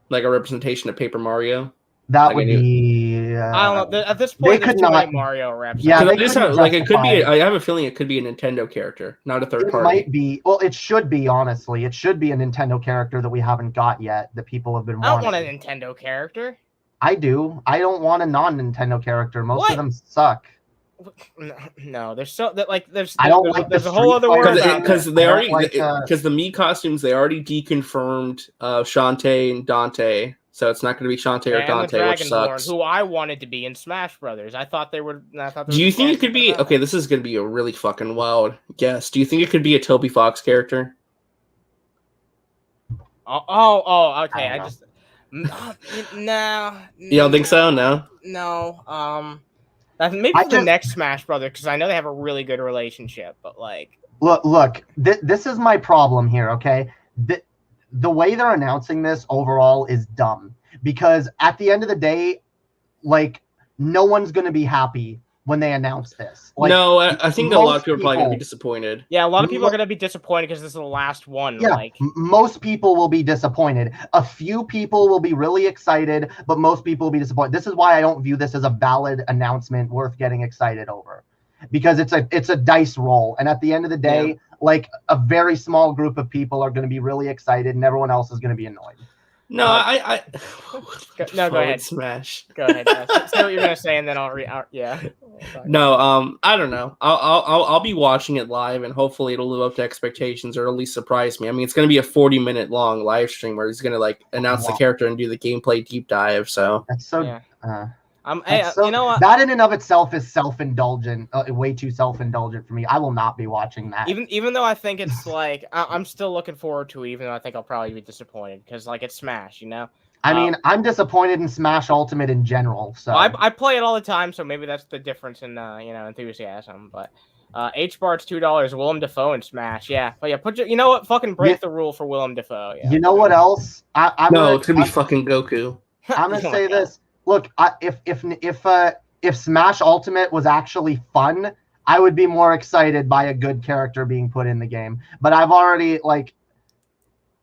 Like a representation of Paper Mario? That Like would be. I don't know. At this point, they could there's too many not- Mario reps. Yeah, they Just couldn't like it could be. justify I have a feeling it could be a Nintendo character, not a third It party. might be. Well, it should be. Honestly, it should be a Nintendo character that we haven't got yet. That people have been I don't wanting. want a Nintendo character. I do. I don't want a non-Nintendo character. Most What? of them suck. No, there's so that like there's I don't there's, like there's the a whole other Street word Fighter about that. Because they I don't already like, because the Mii costumes they already deconfirmed Shantae and Dante, so it's not going to be Shantae or And the Dante, which Dragonborn, sucks. who I wanted to be in Smash Brothers. I thought they were. Do you think it could be okay? This is going to be a really fucking wild guess. Do you think it could be a Toby Fox character? Okay. I I don't just no. You don't think so? No. No. Maybe I for the just- next Smash Brothers because I know they have a really good relationship, but like. Look. This is my problem here. Okay, the way they're announcing this overall is dumb because at the end of the day, like no one's gonna be happy when they announce this. Like, No, I think that a lot of most people are probably going to be people- disappointed. Yeah, a lot of people are gonna be disappointed because this is the last one. Yeah, Like. most people will be disappointed. A few people will be really excited, but most people will be disappointed. This is why I don't view this as a valid announcement worth getting excited over, because it's a dice roll, and at the end of the day, like a very small group of people are going to be really excited, and everyone else is going to be annoyed. No, I No, go ahead. Smash. Go ahead. Say what you're gonna say, and then I'll yeah. No, I don't know. I'll be watching it live, and hopefully it'll live up to expectations, or at least surprise me. I mean, it's going to be a 40-minute long live stream where he's going to like announce the character and do the gameplay deep dive. So That's so. Yeah. That's so- You know what? That in and of itself is self-indulgent, way too self-indulgent for me. I will not be watching that. Even though I think it's like I'm still looking forward to it, even though I think I'll probably be disappointed because like it's Smash, you know. I mean, I'm disappointed in Smash Ultimate in general. So I play it all the time, so maybe that's the difference in enthusiasm. But H-Bar's $2. Willem Dafoe in Smash, yeah. But yeah, you know what? Fucking break the rule for Willem Dafoe. Yeah. You know what else? it's going to be fucking Goku. I'm gonna Oh my say God. this. Look, if Smash Ultimate was actually fun, I would be more excited by a good character being put in the game. But I've already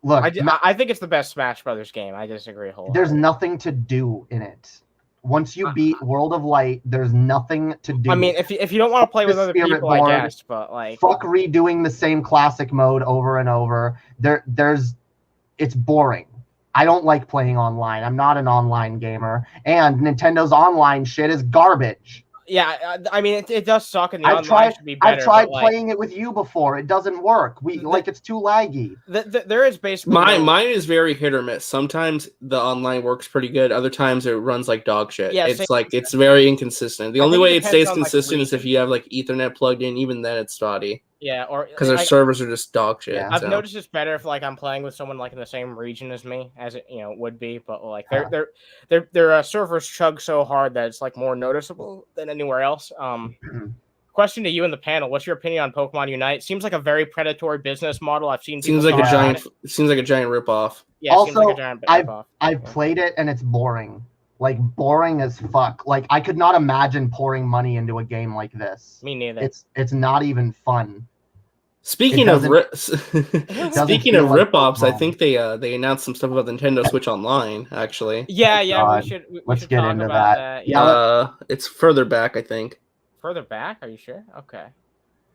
look. I think it's the best Smash Brothers game. I disagree wholeheartedly. There's nothing to do in it. Once you beat World of Light, there's nothing to do. I mean, if you don't want to play with other Spirit people, board. I guess. But like, fuck redoing the same classic mode over and over. It's boring. I don't like playing online. I'm not an online gamer, and Nintendo's online shit is garbage. yeah, I mean, it does suck, and the I've online tried. should be better. I've tried but, like, playing it with you before. It doesn't work. It's too laggy. There is basically Mine is very hit or miss. Sometimes the online works pretty good. Other times it runs like dog shit. Yeah, it's same. like it's very inconsistent. The I only think it way it depends stays on, like, consistent is if region. you have like Ethernet plugged in. Even then, it's spotty Yeah, or because their I- servers are just dog shit. Yeah. I've so. noticed it's better if like I'm playing with someone like in the same region as me, as it would be. But like their servers chug so hard that it's like more noticeable than anywhere else. Question to you in the panel: what's your opinion on Pokemon Unite? Seems like a very predatory business model. I've seen. Seems people like a talk about giant. it. Seems like a giant ripoff. Yeah, it seems like Also, a giant I've ripoff. played it and it's boring. like boring as fuck. Like I could not imagine pouring money into a game like this. Me neither. It's not even fun. Speaking of speaking of rip-offs, I think they announced some stuff about Nintendo Switch Online. Actually, yeah, God. we should Let's should get talk into about that. Yeah, it's further back, I think. further back? Are you sure? Okay.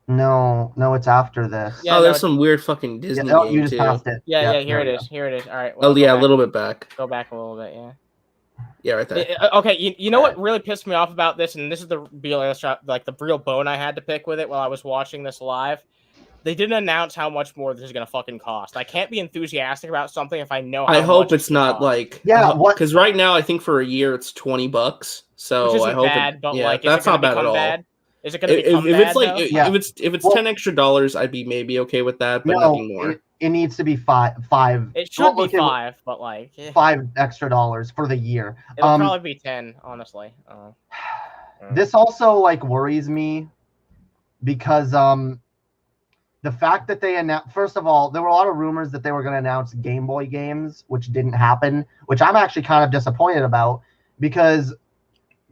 No, it's after this. Yeah, there's some weird fucking Disney you game just too. passed it. Yeah, here it there is. Here it is. All right. Well, go yeah, back. a little bit back. Go back a little bit. Yeah, right there. Okay, you know what really pissed me off about this, and this is the real bone I had to pick with it while I was watching this live. They didn't announce how much more this is gonna fucking cost. I can't be enthusiastic about something if I know. I hope it's not like because right now I think for a year it's $20. So which isn't I hope bad, but yeah, like that's not bad at all. Bad? Is it gonna become if bad? It's like though? if it's $10 extra, I'd be maybe okay with that, but nothing more. It needs to be five. It should be $5, but like $5 extra for the year. It'll probably be 10, honestly. This also like worries me because the fact that they announced, first of all, there were a lot of rumors that they were going to announce Game Boy games, which didn't happen, which I'm actually kind of disappointed about because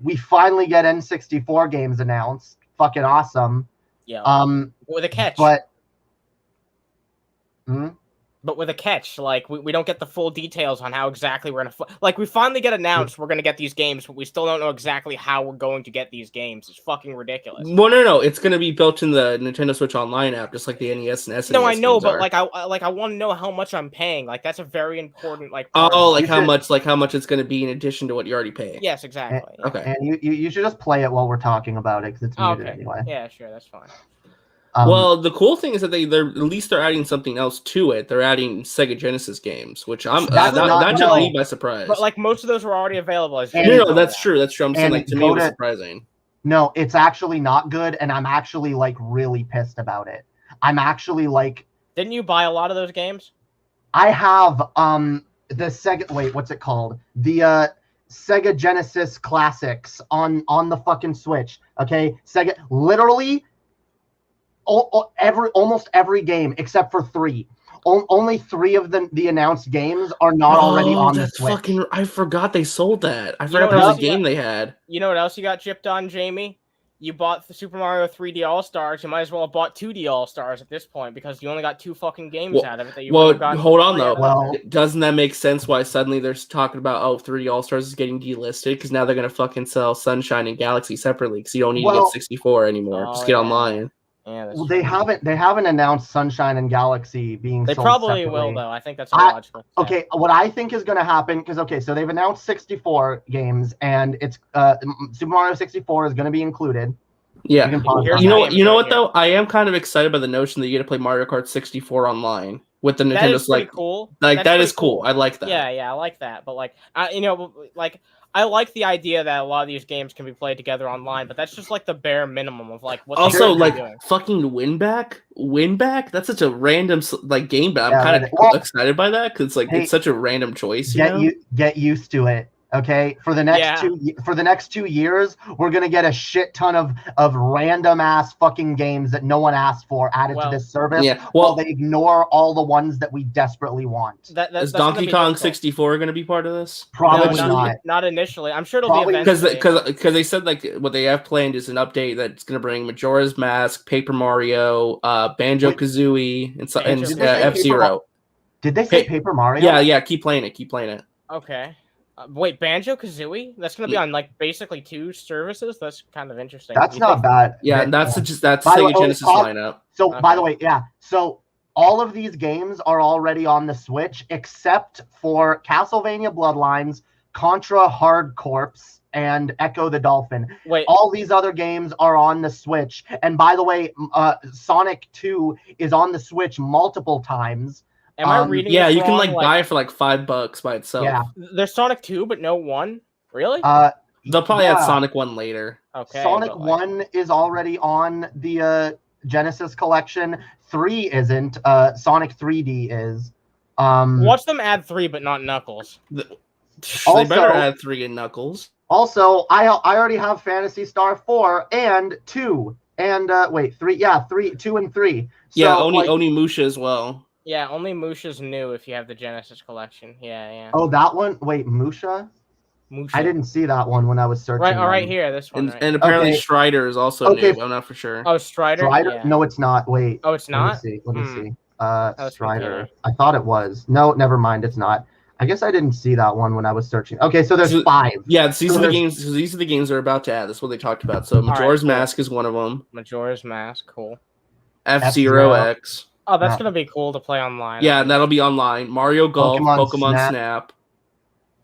we finally get N64 games announced. Fucking awesome. Yeah. With a catch. But with a catch, like we don't get the full details on how exactly we're gonna like. We finally get announced we're gonna get these games, but we still don't know exactly how we're going to get these games. It's fucking ridiculous. Well, no, it's gonna be built in the Nintendo Switch Online app, just like the NES and SNES. No, I know, but like I want to know how much I'm paying. Like that's a very important like. How much it's gonna be in addition to what you're already paying. Yes, exactly. Okay, and you should just play it while we're talking about it because it's muted anyway. Yeah, sure, that's fine. Well, the cool thing is that they're adding something else to it. They're adding Sega Genesis games, which that took me by surprise. But like most of those were already available. No, that's true. That's true. I'm saying like to me it was surprising. No, it's actually not good, and I'm actually like really pissed about it. I'm actually like. Didn't you buy a lot of those games? I have the Sega. Wait, what's it called? The Sega Genesis Classics on the fucking Switch. Okay, Sega literally. Almost every game except for 3. Only 3 of the announced games are not already on the Switch. I forgot they sold that. I forgot there was a game they had. You know what else you got gypped on, Jamie? You bought the Super Mario 3D All-Stars. You might as well have bought 2D All-Stars at this point because you only got 2 fucking games out of it. Hold on though. Doesn't that make sense why suddenly they're talking about 3D All-Stars is getting delisted because now they're gonna fucking sell Sunshine and Galaxy separately because you don't need to get 64 anymore. Just get online. Yeah, well, they haven't announced Sunshine and Galaxy being. They sold probably separately. will though. I think that's logical. Okay, what I think is going to happen because so they've announced 64 games and it's Super Mario 64 is going to be included. Yeah, you know what though? I am kind of excited by the notion that you get to play Mario Kart 64 online with the Nintendo. That is pretty cool. Like that is cool. I like that. Yeah, I like that. But like, I like the idea that a lot of these games can be played together online, but that's just like the bare minimum of like what. Also, like fucking Winback. That's such a random like game, but I'm kind of excited by that because like it's such a random choice. Get used to it. Okay, for the next 2 years, we're gonna get a shit ton of random ass fucking games that no one asked for added to this service. Yeah, while they ignore all the ones that we desperately want. Is Donkey Kong 64 going to be part of this? Probably not. Not initially. I'm sure it'll be eventually. Because they said like what they have planned is an update that's going to bring Majora's Mask, Paper Mario, Banjo Kazooie, and F-Zero. Did they say Paper Mario? Yeah. Keep playing it. Okay. Wait, Banjo-Kazooie? That's going to be on like basically 2 services? That's kind of interesting. That's not bad. Yeah, that's Sega Genesis lineup. So, by the way, so all of these games are already on the Switch except for Castlevania Bloodlines, Contra Hard Corps, and Echo the Dolphin. Wait. All these other games are on the Switch. And by the way, Sonic 2 is on the Switch multiple times. Am I reading? Yeah, you can like buy it for like $5 by itself. Yeah, there's Sonic 2, but no 1. Really? They'll probably add Sonic 1 later. Okay. Sonic 1 is already on the Genesis collection. 3 isn't. Sonic 3D is. Watch them add 3, but not Knuckles. They better add 3 in Knuckles. Also, I already have Phantasy Star 4 and 2 and 3. Yeah, 3, 2, and 3. Yeah, so, Onimusha as well. Yeah, only Musha's new if you have the Genesis collection. Yeah. Oh, that one? Wait, Musha? Musha. I didn't see that one when I was searching. Right, all right here, this one. And apparently Okay. Strider is also new. But I'm not for sure. Oh, Strider? Strider? Yeah. No, it's not. Wait. Oh, it's not? Let me see. was Strider. pretty I thought it was. No, never mind. It's not. I guess I didn't see that one when I was searching. Okay, so there's 5. Yeah, these are the games. These are the games they're about to add. That's what they talked about. So Majora's Mask is one of them. Majora's Mask, cool. F-Zero X. Oh, that's gonna be cool to play online. Yeah, that'll be online. Mario Golf, Pokemon Snap,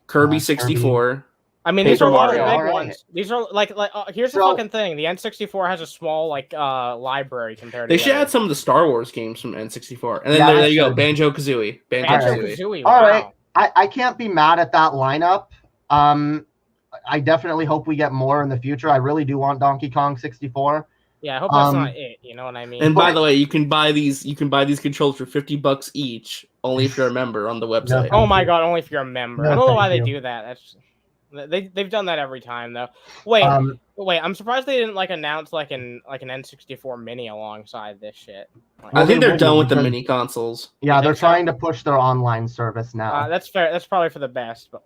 Kirby 64. I mean, these are all the big ones. These are like here's the fucking thing. The N64 has a small library compared to. They should add some of the Star Wars games from N64, and then there you go, Banjo-Kazooie. Banjo-Kazooie. All right, I can't be mad at that lineup. I definitely hope we get more in the future. I really do want Donkey Kong 64. Yeah, I hope that's not it. You know what I mean? And by the way, you can buy these controllers for $50 each, only if you're a member on the website. Oh my god, only if you're a member. I don't know why they do that. They've done that every time though. Wait, I'm surprised they didn't announce an N64 mini alongside this shit. I think they're done with the mini consoles. Yeah, they're trying to push their online service now. That's fair. That's probably for the best, but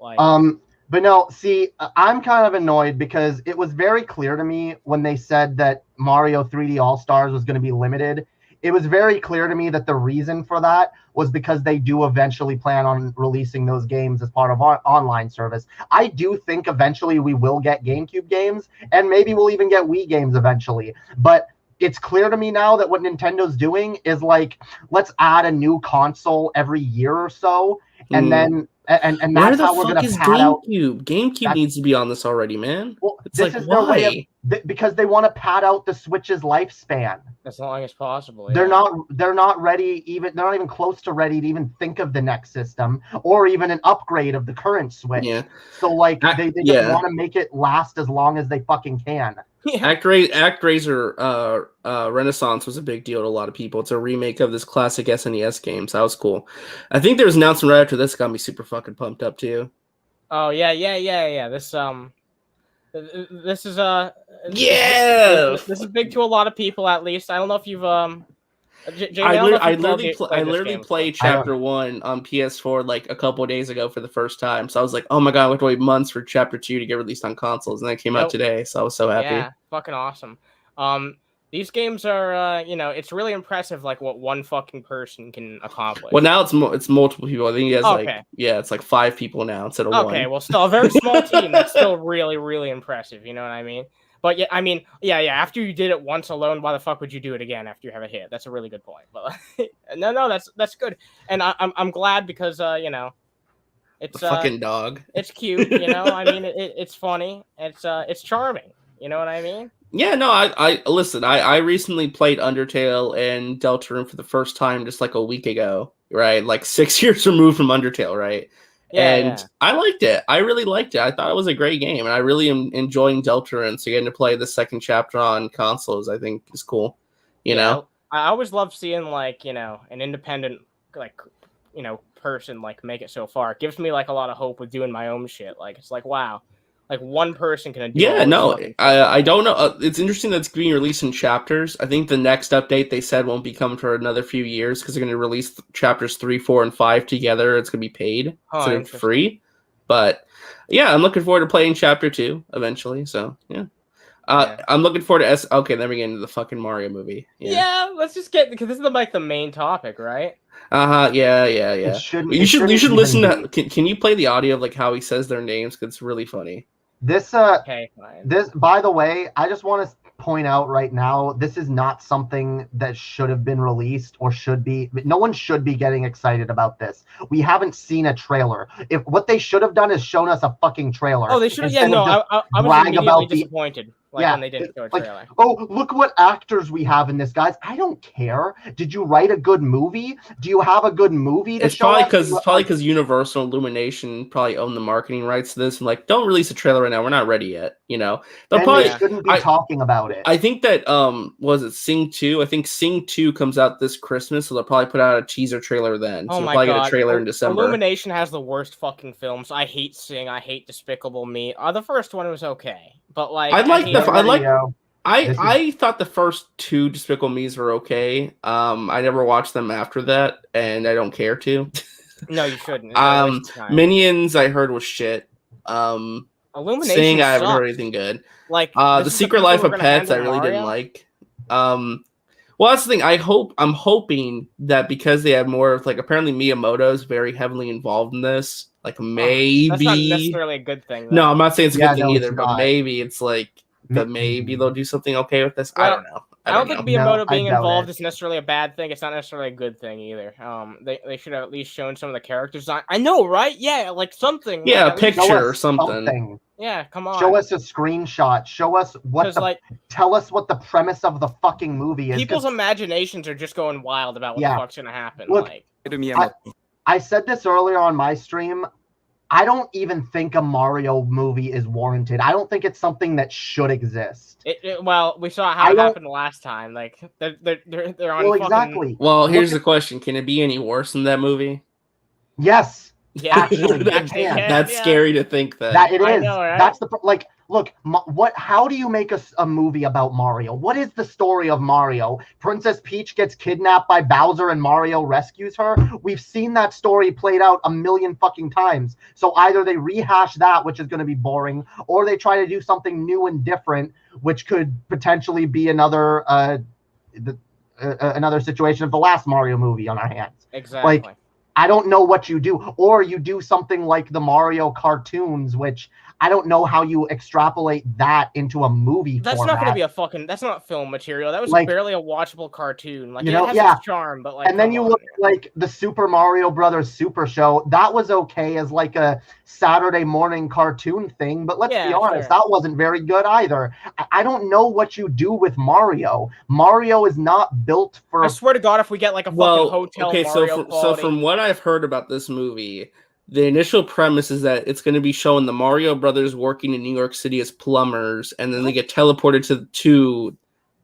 But no, see, I'm kind of annoyed because it was very clear to me when they said that Mario 3D All-Stars was going to be limited. It was very clear to me that the reason for that was because they do eventually plan on releasing those games as part of our online service. I do think eventually we will get GameCube games, and maybe we'll even get Wii games eventually. But it's clear to me now that what Nintendo's doing is let's add a new console every year or so, and then and that's how we're going to pad out. GameCube needs to be on this already, man. Well, this is their way because they want to pad out the Switch's lifespan as long as possible. Yeah. They're not ready. They're not even close to ready to even think of the next system or even an upgrade of the current Switch. Yeah. So they just want to make it last as long as they fucking can. Yeah. ActRaiser Renaissance was a big deal to a lot of people. It's a remake of this classic SNES game, so that was cool. I think there was an announcement right after this got me super fucking pumped up too. Oh yeah. This is this is big to a lot of people, at least. I don't know if you've I literally played Chapter 1 on PS4 a couple of days ago for the first time. So I was like, oh my god, we have to wait months for Chapter 2 to get released on consoles, and that came out today. So I was so happy. Yeah, fucking awesome. These games are, it's really impressive, what one fucking person can accomplish. Well, now it's multiple people. I think he has it's 5 people now instead of 1. Okay, well, still a very small team. That's still really, really impressive. You know what I mean? But yeah, after you did it once alone, why the fuck would you do it again after you have a hit? That's a really good point. But no, that's good, and I'm glad because it's a fucking dog. It's cute, I mean, it's funny. It's charming. You know what I mean? Yeah, no, I listen. I recently played Undertale and Deltarune for the first time just a week ago, right? 6 years removed from Undertale, right? Yeah. I liked it. I really liked it. I thought it was a great game, and I really am enjoying Deltarune. So getting to play the second chapter on consoles, I think, is cool. You know, I always love seeing an independent person make it so far. It gives me a lot of hope with doing my own shit. It's wow. One person can do. Yeah, no, I don't know. It's interesting that it's being released in chapters. I think the next update they said won't be coming for another few years because they're going to release chapters 3, 4, and 5 together. It's going to be paid instead of free. But yeah, I'm looking forward to playing chapter 2 eventually. So yeah. I'm looking forward to Okay, then we get into the fucking Mario movie. Yeah, let's just get because this is the main topic, right? Yeah. You should listen to. Can you play the audio of how he says their names? Because it's really funny. This by the way, I just want to point out right now, this is not something that should have been released or should be. No one should be getting excited about this. We haven't seen a trailer. If what they should have done is shown us a fucking trailer. Oh, they should have. Yeah, no, I was immediately disappointed. When they didn't show a trailer. Oh, look what actors we have in this, guys. I don't care. Did you write a good movie? Do you have a good movie to show us? It's probably because Universal and Illumination probably own the marketing rights to this. And don't release a trailer right now. We're not ready yet. They'll probably shouldn't be talking about it. I think that was it Sing 2? I think Sing 2 comes out this Christmas, so they'll probably put out a teaser trailer then. So oh we'll my probably god, get a trailer in December. Illumination has the worst fucking films. I hate Sing. I hate Despicable Me. The first one was okay, but I thought the first 2 Despicable Me's were okay. I never watched them after that, and I don't care to. No, you shouldn't. Minions I heard was shit. Illumination saying I haven't sucks. heard anything good. Like The Secret Life of Pets, I really didn't like. Well, that's the thing. I'm hoping that because they have more of, like, apparently Miyamoto is very heavily involved in this. Like, maybe that's not necessarily a good thing. Though. No, I'm not saying it's a good thing no, either, but maybe it's like that. Maybe they'll do something okay with this. Well, I don't know. I don't think know. Miyamoto being involved is necessarily a bad thing. It's not necessarily a good thing either. They should have at least shown some of the characters. I know, right? Yeah, like something. Yeah, like, a picture or something. Yeah, come on. Show us a screenshot. Show us what tell us what the premise of the fucking movie is. People's imaginations are just going wild about what the fuck's gonna happen. Look, like, I said this earlier on my stream. I don't even think a Mario movie is warranted. I don't think it's something that should exist. Well, we saw how it happened last time. Like they're on. Well, exactly. Well, here's the question: can it be any worse than that movie? Yes. Yeah, actually, that's scary to think that. That it is. I know, right? That's the like. Look, what? How do you make a movie about Mario? What is the story of Mario? Princess Peach gets kidnapped by Bowser and Mario rescues her. We've seen that story played out a million fucking times. So either they rehash that, which is going to be boring, or they try to do something new and different, which could potentially be another another situation of the last Mario movie on our hands. Exactly. Like, I don't know what you do, or you do something like the Mario cartoons, which I don't know how you extrapolate that into a movie. That's format. not going to be a fucking. That's not film material. That was Like, barely a watchable cartoon. Like, you know, it has its charm, but like. And then you look at, like, the Super Mario Brothers Super Show. That was okay as like a Saturday morning cartoon thing, but let's be honest, that wasn't very good either. I don't know what you do with Mario. Mario is not built for. I swear to God, if we get like a fucking hotel. Okay, Mario so from what I've heard about this movie, the initial premise is that it's going to be showing the Mario brothers working in New York City as plumbers, and then they get teleported to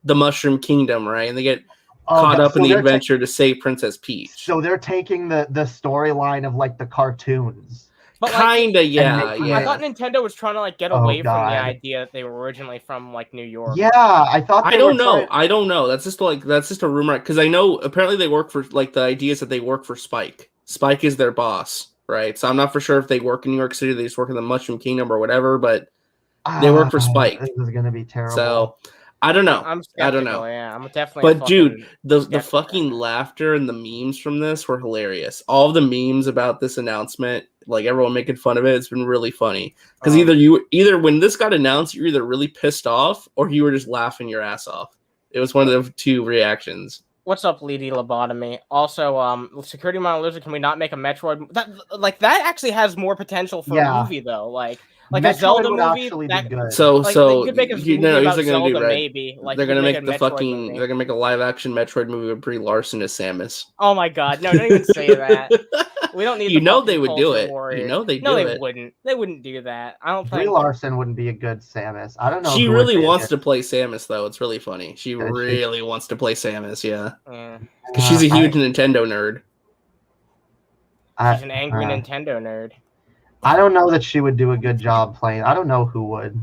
the Mushroom Kingdom, right? And they get caught up in the adventure to save Princess Peach. So they're taking the storyline of like the cartoons. But kinda, yeah. I thought Nintendo was trying to like get away from the idea that they were originally from like New York. Yeah, I thought. I don't know. That's just a rumor because I know apparently they work for like the ideas that they work for Spike. Spike is their boss, right? So I'm not for sure if they work in New York City, they just work in the Mushroom Kingdom or whatever, but they work for Spike. This is gonna be terrible. So I don't know. I don't know. Yeah, I'm definitely. But dude, the fucking laughter and the memes from this were hilarious. All of the memes about this announcement, like everyone making fun of it, it's been really funny. Because either when this got announced, you're either really pissed off or you were just laughing your ass off. It was one of the two reactions. What's up, Lady Lobotomy? Also, Security Monolith, can we not make a Metroid? That actually has more potential for a movie though. Like Metroid a Zelda movie. They could make a movie about Zelda, maybe. Like they're gonna make the fucking. They're gonna make a live action Metroid movie with Brie Larson as Samus. Oh my God! No, don't even say that. We don't need. You know they would do it. You know they do it. No, they wouldn't. They wouldn't do that. I don't think. Brie Larson wouldn't be a good Samus. I don't know. She really wants to play Samus though. It's really funny. She really wants to play Samus. Yeah. Because she's a huge Nintendo nerd. She's an angry Nintendo nerd. I don't know that she would do a good job playing. I don't know who would.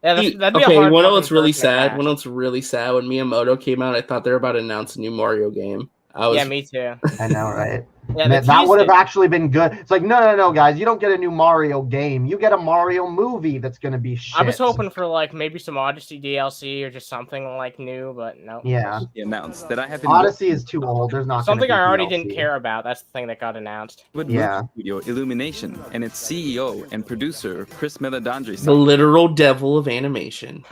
Yeah, that'd be okay, a hard you know what's really sad? match. When it's really sad when Miyamoto came out, I thought they were about to announce a new Mario game. Yeah, me too. I know, right? Yeah, that would have actually been good. It's like, no, guys, you don't get a new Mario game. You get a Mario movie that's going to be shit. I was hoping for like maybe some Odyssey DLC or just something like new, but no. Yeah. Announced that I have been Odyssey is too old. There's not something I already DLC. didn't care about. That's the thing that got announced. With Studio Illumination and its CEO and producer Chris Meledandri, the literal devil of animation.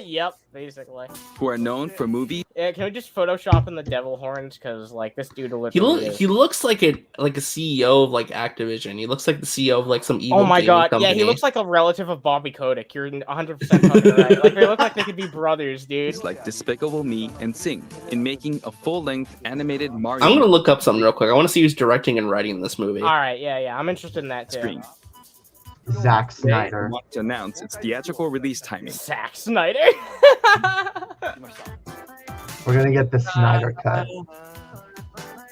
Yep, basically. Who are known for movies. Yeah, can we just Photoshop in the devil horns? Because like this dude literally he looks like a CEO of like Activision. He looks like the CEO of like some evil. Oh my God! company. Yeah, he looks like a relative of Bobby Kotick. You're 100% fucking right. Like they look like they could be brothers, dude. Like Despicable Me and Sing in making a full-length animated Mario. I'm gonna look up something real quick. I want to see who's directing and writing this movie. All right, yeah, I'm interested in that too. Screen. Zack Snyder. Want to announce its theatrical release timing. Zack Snyder. We're gonna get the Snyder cut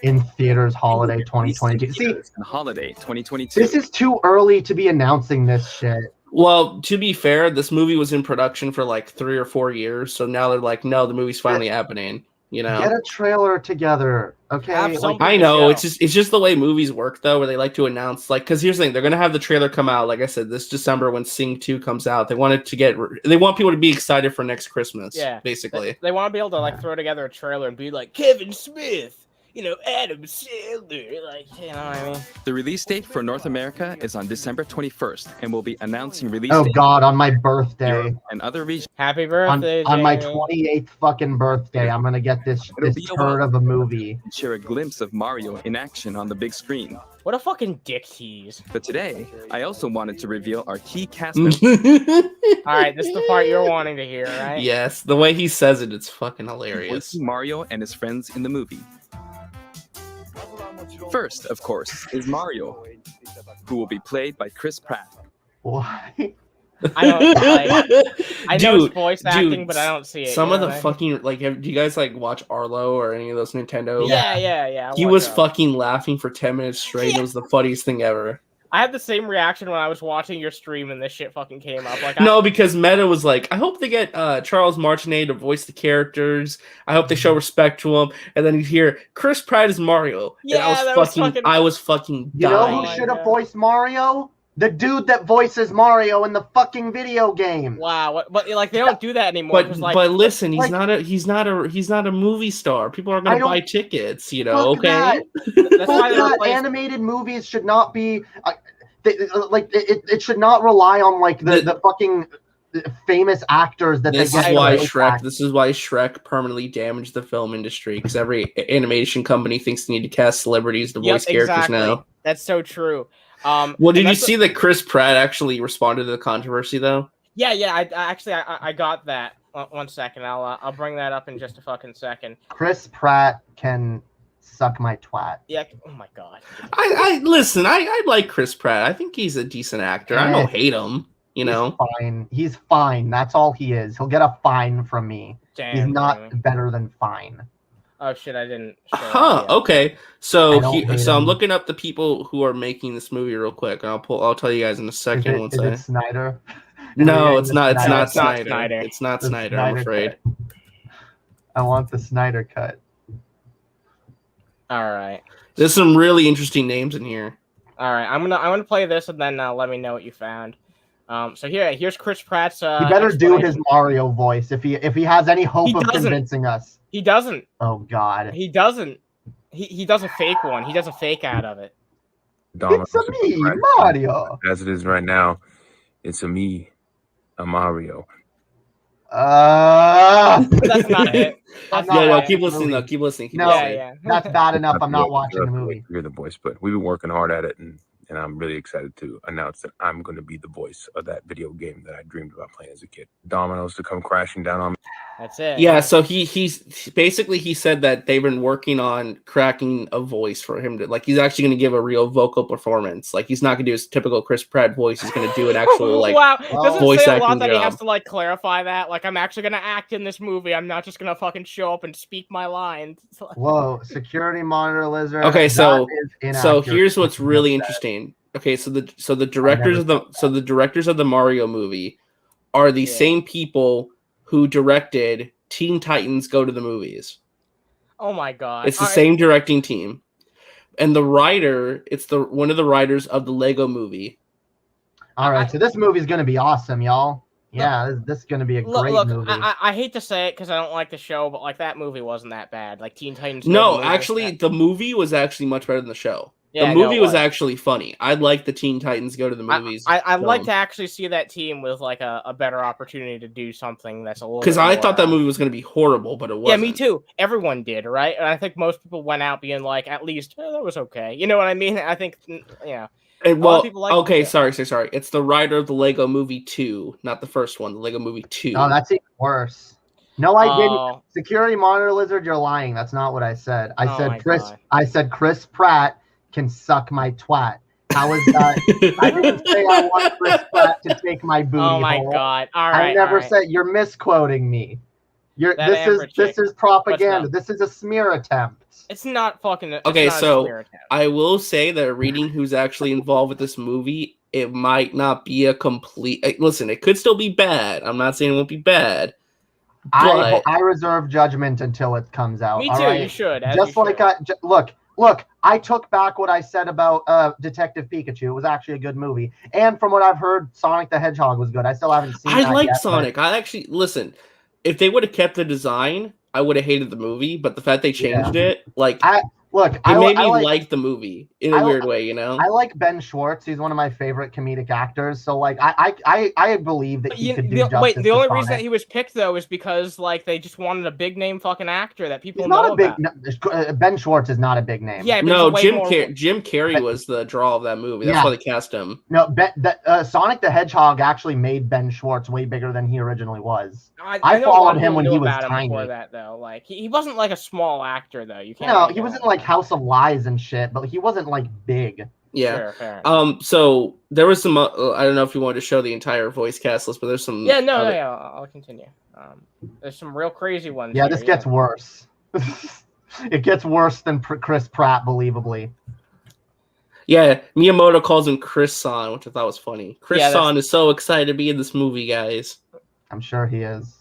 in theaters holiday 2022. See, holiday 2022. This is too early to be announcing this shit. Well, to be fair, this movie was in production for like 3 or 4 years, so now they're like, no, the movie's finally happening. You know, get a trailer together, okay? Have Like, something I to know show. it's just the way movies work though, where they like to announce because here's the thing: they're gonna have the trailer come out, like I said, this December when Sing 2 comes out. They want people to be excited for next Christmas. Yeah, basically. they want to be able to like throw together a trailer and be like Kevin Smith, Adam Sandler, like, you know what I mean? The release date for North America is on December 21st, and we'll be announcing release oh dates God, on my birthday, Europe and other regions. Happy birthday, on my Jamie. 28th fucking birthday, I'm gonna get this turd of a movie. Share a glimpse of Mario in action on the big screen. What a fucking dick tease. But today, I also wanted to reveal our key cast members. All right, this is the part you're wanting to hear, right? Yes, the way he says it, it's fucking hilarious. voicing Mario and his friends in the movie. First, of course, is Mario, who will be played by Chris Pratt. Why? I don't like. I know Dude, it's voice acting, but I don't see it. Some you of know the what I mean? fucking do you guys like watch Arlo or any of those Nintendo? Yeah. He watch was out. fucking laughing for 10 minutes straight. It was the funniest thing ever. I had the same reaction when I was watching your stream and this shit fucking came up. Like, No, because Meta was like, I hope they get Charles Martinet to voice the characters. I hope they show respect to him. And then you hear Chris Pratt is Mario. Yeah, and I was fucking You know dying. who should have voiced Mario? The dude that voices Mario in the fucking video game. wow, but like they don't do that anymore. But listen, he's like- not a movie star. People are gonna buy tickets, you know. Fuck Okay, that. That's why Fuck they that. replaced. Animated movies should not be it should not rely on like the fucking famous actors that this they is get. why to voice Shrek. act. This is why Shrek permanently damaged the film industry because every animation company thinks they need to cast celebrities to voice characters exactly. now. That's so true. Well, did you see that Chris Pratt actually responded to the controversy though? Yeah. I got that. One second, I'll bring that up in just a fucking second. Chris Pratt can suck my twat. Yeah. Oh my god. I listen. I like Chris Pratt. I think he's a decent actor. I don't hate him. You know, fine. He's fine. That's all he is. He'll get a fine from me. Damn, He's not Jamie. better than fine. Oh shit! I didn't. Show Huh? that yet. Okay. I So don't hate I'm him. looking up the people who are making this movie real quick. I'll tell you guys in a second. Is it Snyder? No, Is it's it not. It's Snyder? not It's not Snyder. Snyder. It's not The Snyder. I'm Snyder afraid. cut. I want the Snyder cut. All right. There's some really interesting names in here. All right. I'm gonna play this and then let me know what you found. So here's Chris Pratt's. He better do explanation. his Mario voice if he has any hope He of doesn't. convincing us. He doesn't. Oh God. He doesn't. He does a fake one. He does a fake out of it. It's a me, Mario. As it is right now, it's a me, a Mario. That's not it. That's not No, not it. keep listening though. Keep listening. Keep No, listening. Yeah. that's bad enough. I'm not watching the movie. You're the voice, but we've been working hard at it, and I'm really excited to announce that I'm going to be the voice of that video game that I dreamed about playing as a kid. Dominoes to come crashing down on me. That's it. Yeah, so he's basically he said that they've been working on cracking a voice for him to like he's actually going to give a real vocal performance. Like he's not going to do his typical Chris Pratt voice. He's going to do an actual like wow. Doesn't voice say a lot acting that he job. has to like clarify that. Like I'm actually gonna act in this movie. I'm not just gonna fucking show up and speak my lines. Whoa, security monitor lizard. Okay, so that is so inaccurate. here's what's really interesting. Okay, so the directors of the Mario movie are the same people who directed Teen Titans Go to the Movies. Oh my god. It's the same directing team. And the writer, it's one of the writers of the Lego movie. All right, so this movie's gonna be awesome, y'all. Yeah, this is gonna be a great Look, movie. I hate to say it because I don't like the show, but like that movie wasn't that bad. Like Teen Titans. No, actually, the movie was actually much better than the show. Yeah, the no, movie it was was. actually funny. I'd like the Teen Titans Go to the Movies. I'd like to actually see that team with like a better opportunity to do something that's a little. Because bit I more, thought that movie was going to be horrible, but it wasn't. Yeah, me too. Everyone did, right? And I think most people went out being like, at least that was okay. You know what I mean? I think, yeah. And A lot of well, people like okay, it. sorry. It's the writer of the Lego Movie 2, not the first one. The Lego Movie 2. Oh, that's even worse. No, I didn't. Oh. Security monitor lizard, you're lying. That's not what I said. I Oh my said Chris. God. I said Chris Pratt can suck my twat. How is that? I didn't say I want Chris Pratt to take my booty. Oh my hole. god! All right, I never all right. said. You're misquoting me. That This is propaganda. What's This is a smear attempt. It's not fucking. It's Okay, not a so smear attempt. I will say that reading who's actually involved with this movie, it might not be a complete. Listen, it could still be bad. I'm not saying it won't be bad, I reserve judgment until it comes out. Me too. Right? You should. Just like look. I took back what I said about Detective Pikachu. It was actually a good movie, and from what I've heard, Sonic the Hedgehog was good. I still haven't seen. I like Sonic. I actually listen. If they would have kept the design, I would have hated the movie. But the fact they changed it, like, it made me like the movie in a weird way, you know. I like Ben Schwartz. He's one of my favorite comedic actors. So like, I believe that he could do justice. Wait, the only to reason Sonic. that he was picked though is because like they just wanted a big name fucking actor that people He's know not a big. about. No, Ben Schwartz is not a big name. Yeah, but no, he's Jim Carrey was the draw of that movie. That's why they cast him. No, Sonic the Hedgehog actually made Ben Schwartz way bigger than he originally was. I followed him when he was tiny. Before that though, like he wasn't like a small actor though. You can't. No, he was in like House of Lies and shit, but he wasn't like big. Yeah. Fair. So there was some. I don't know if you wanted to show the entire voice cast list, but there's some. Yeah. No. I'll continue. There's some real crazy ones. Yeah, this gets worse. It gets worse than Chris Pratt, believably. Yeah, Miyamoto calls him Chris San, which I thought was funny. Chris San is so excited to be in this movie, guys. I'm sure he is.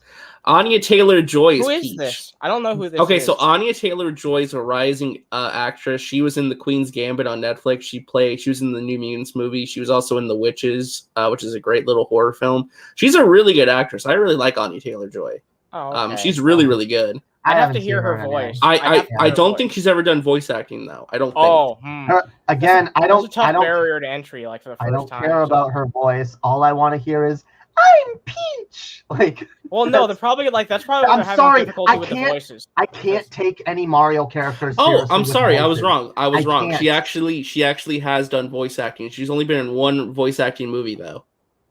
Anya Taylor-Joy is Who is Peach. this? I don't know who this is. Okay, so Anya Taylor-Joy is a rising actress. She was in The Queen's Gambit on Netflix. She was in the New Mutants movie. She was also in The Witches, which is a great little horror film. She's a really good actress. I really like Anya Taylor-Joy. Oh, okay. She's really, really good. I'd have to hear her voice. I don't think she's ever done voice acting though. I don't think. Again, I don't. It's a tough barrier to entry, like for the first time. I don't care about her voice. All I want to hear is "I'm Peach." Like. Well, no, they're probably like that's probably. I'm sorry. Difficulty with the voices. I can't take any Mario characters. Oh, I'm sorry. I was wrong. I was wrong. She actually has done voice acting. She's only been in one voice acting movie though.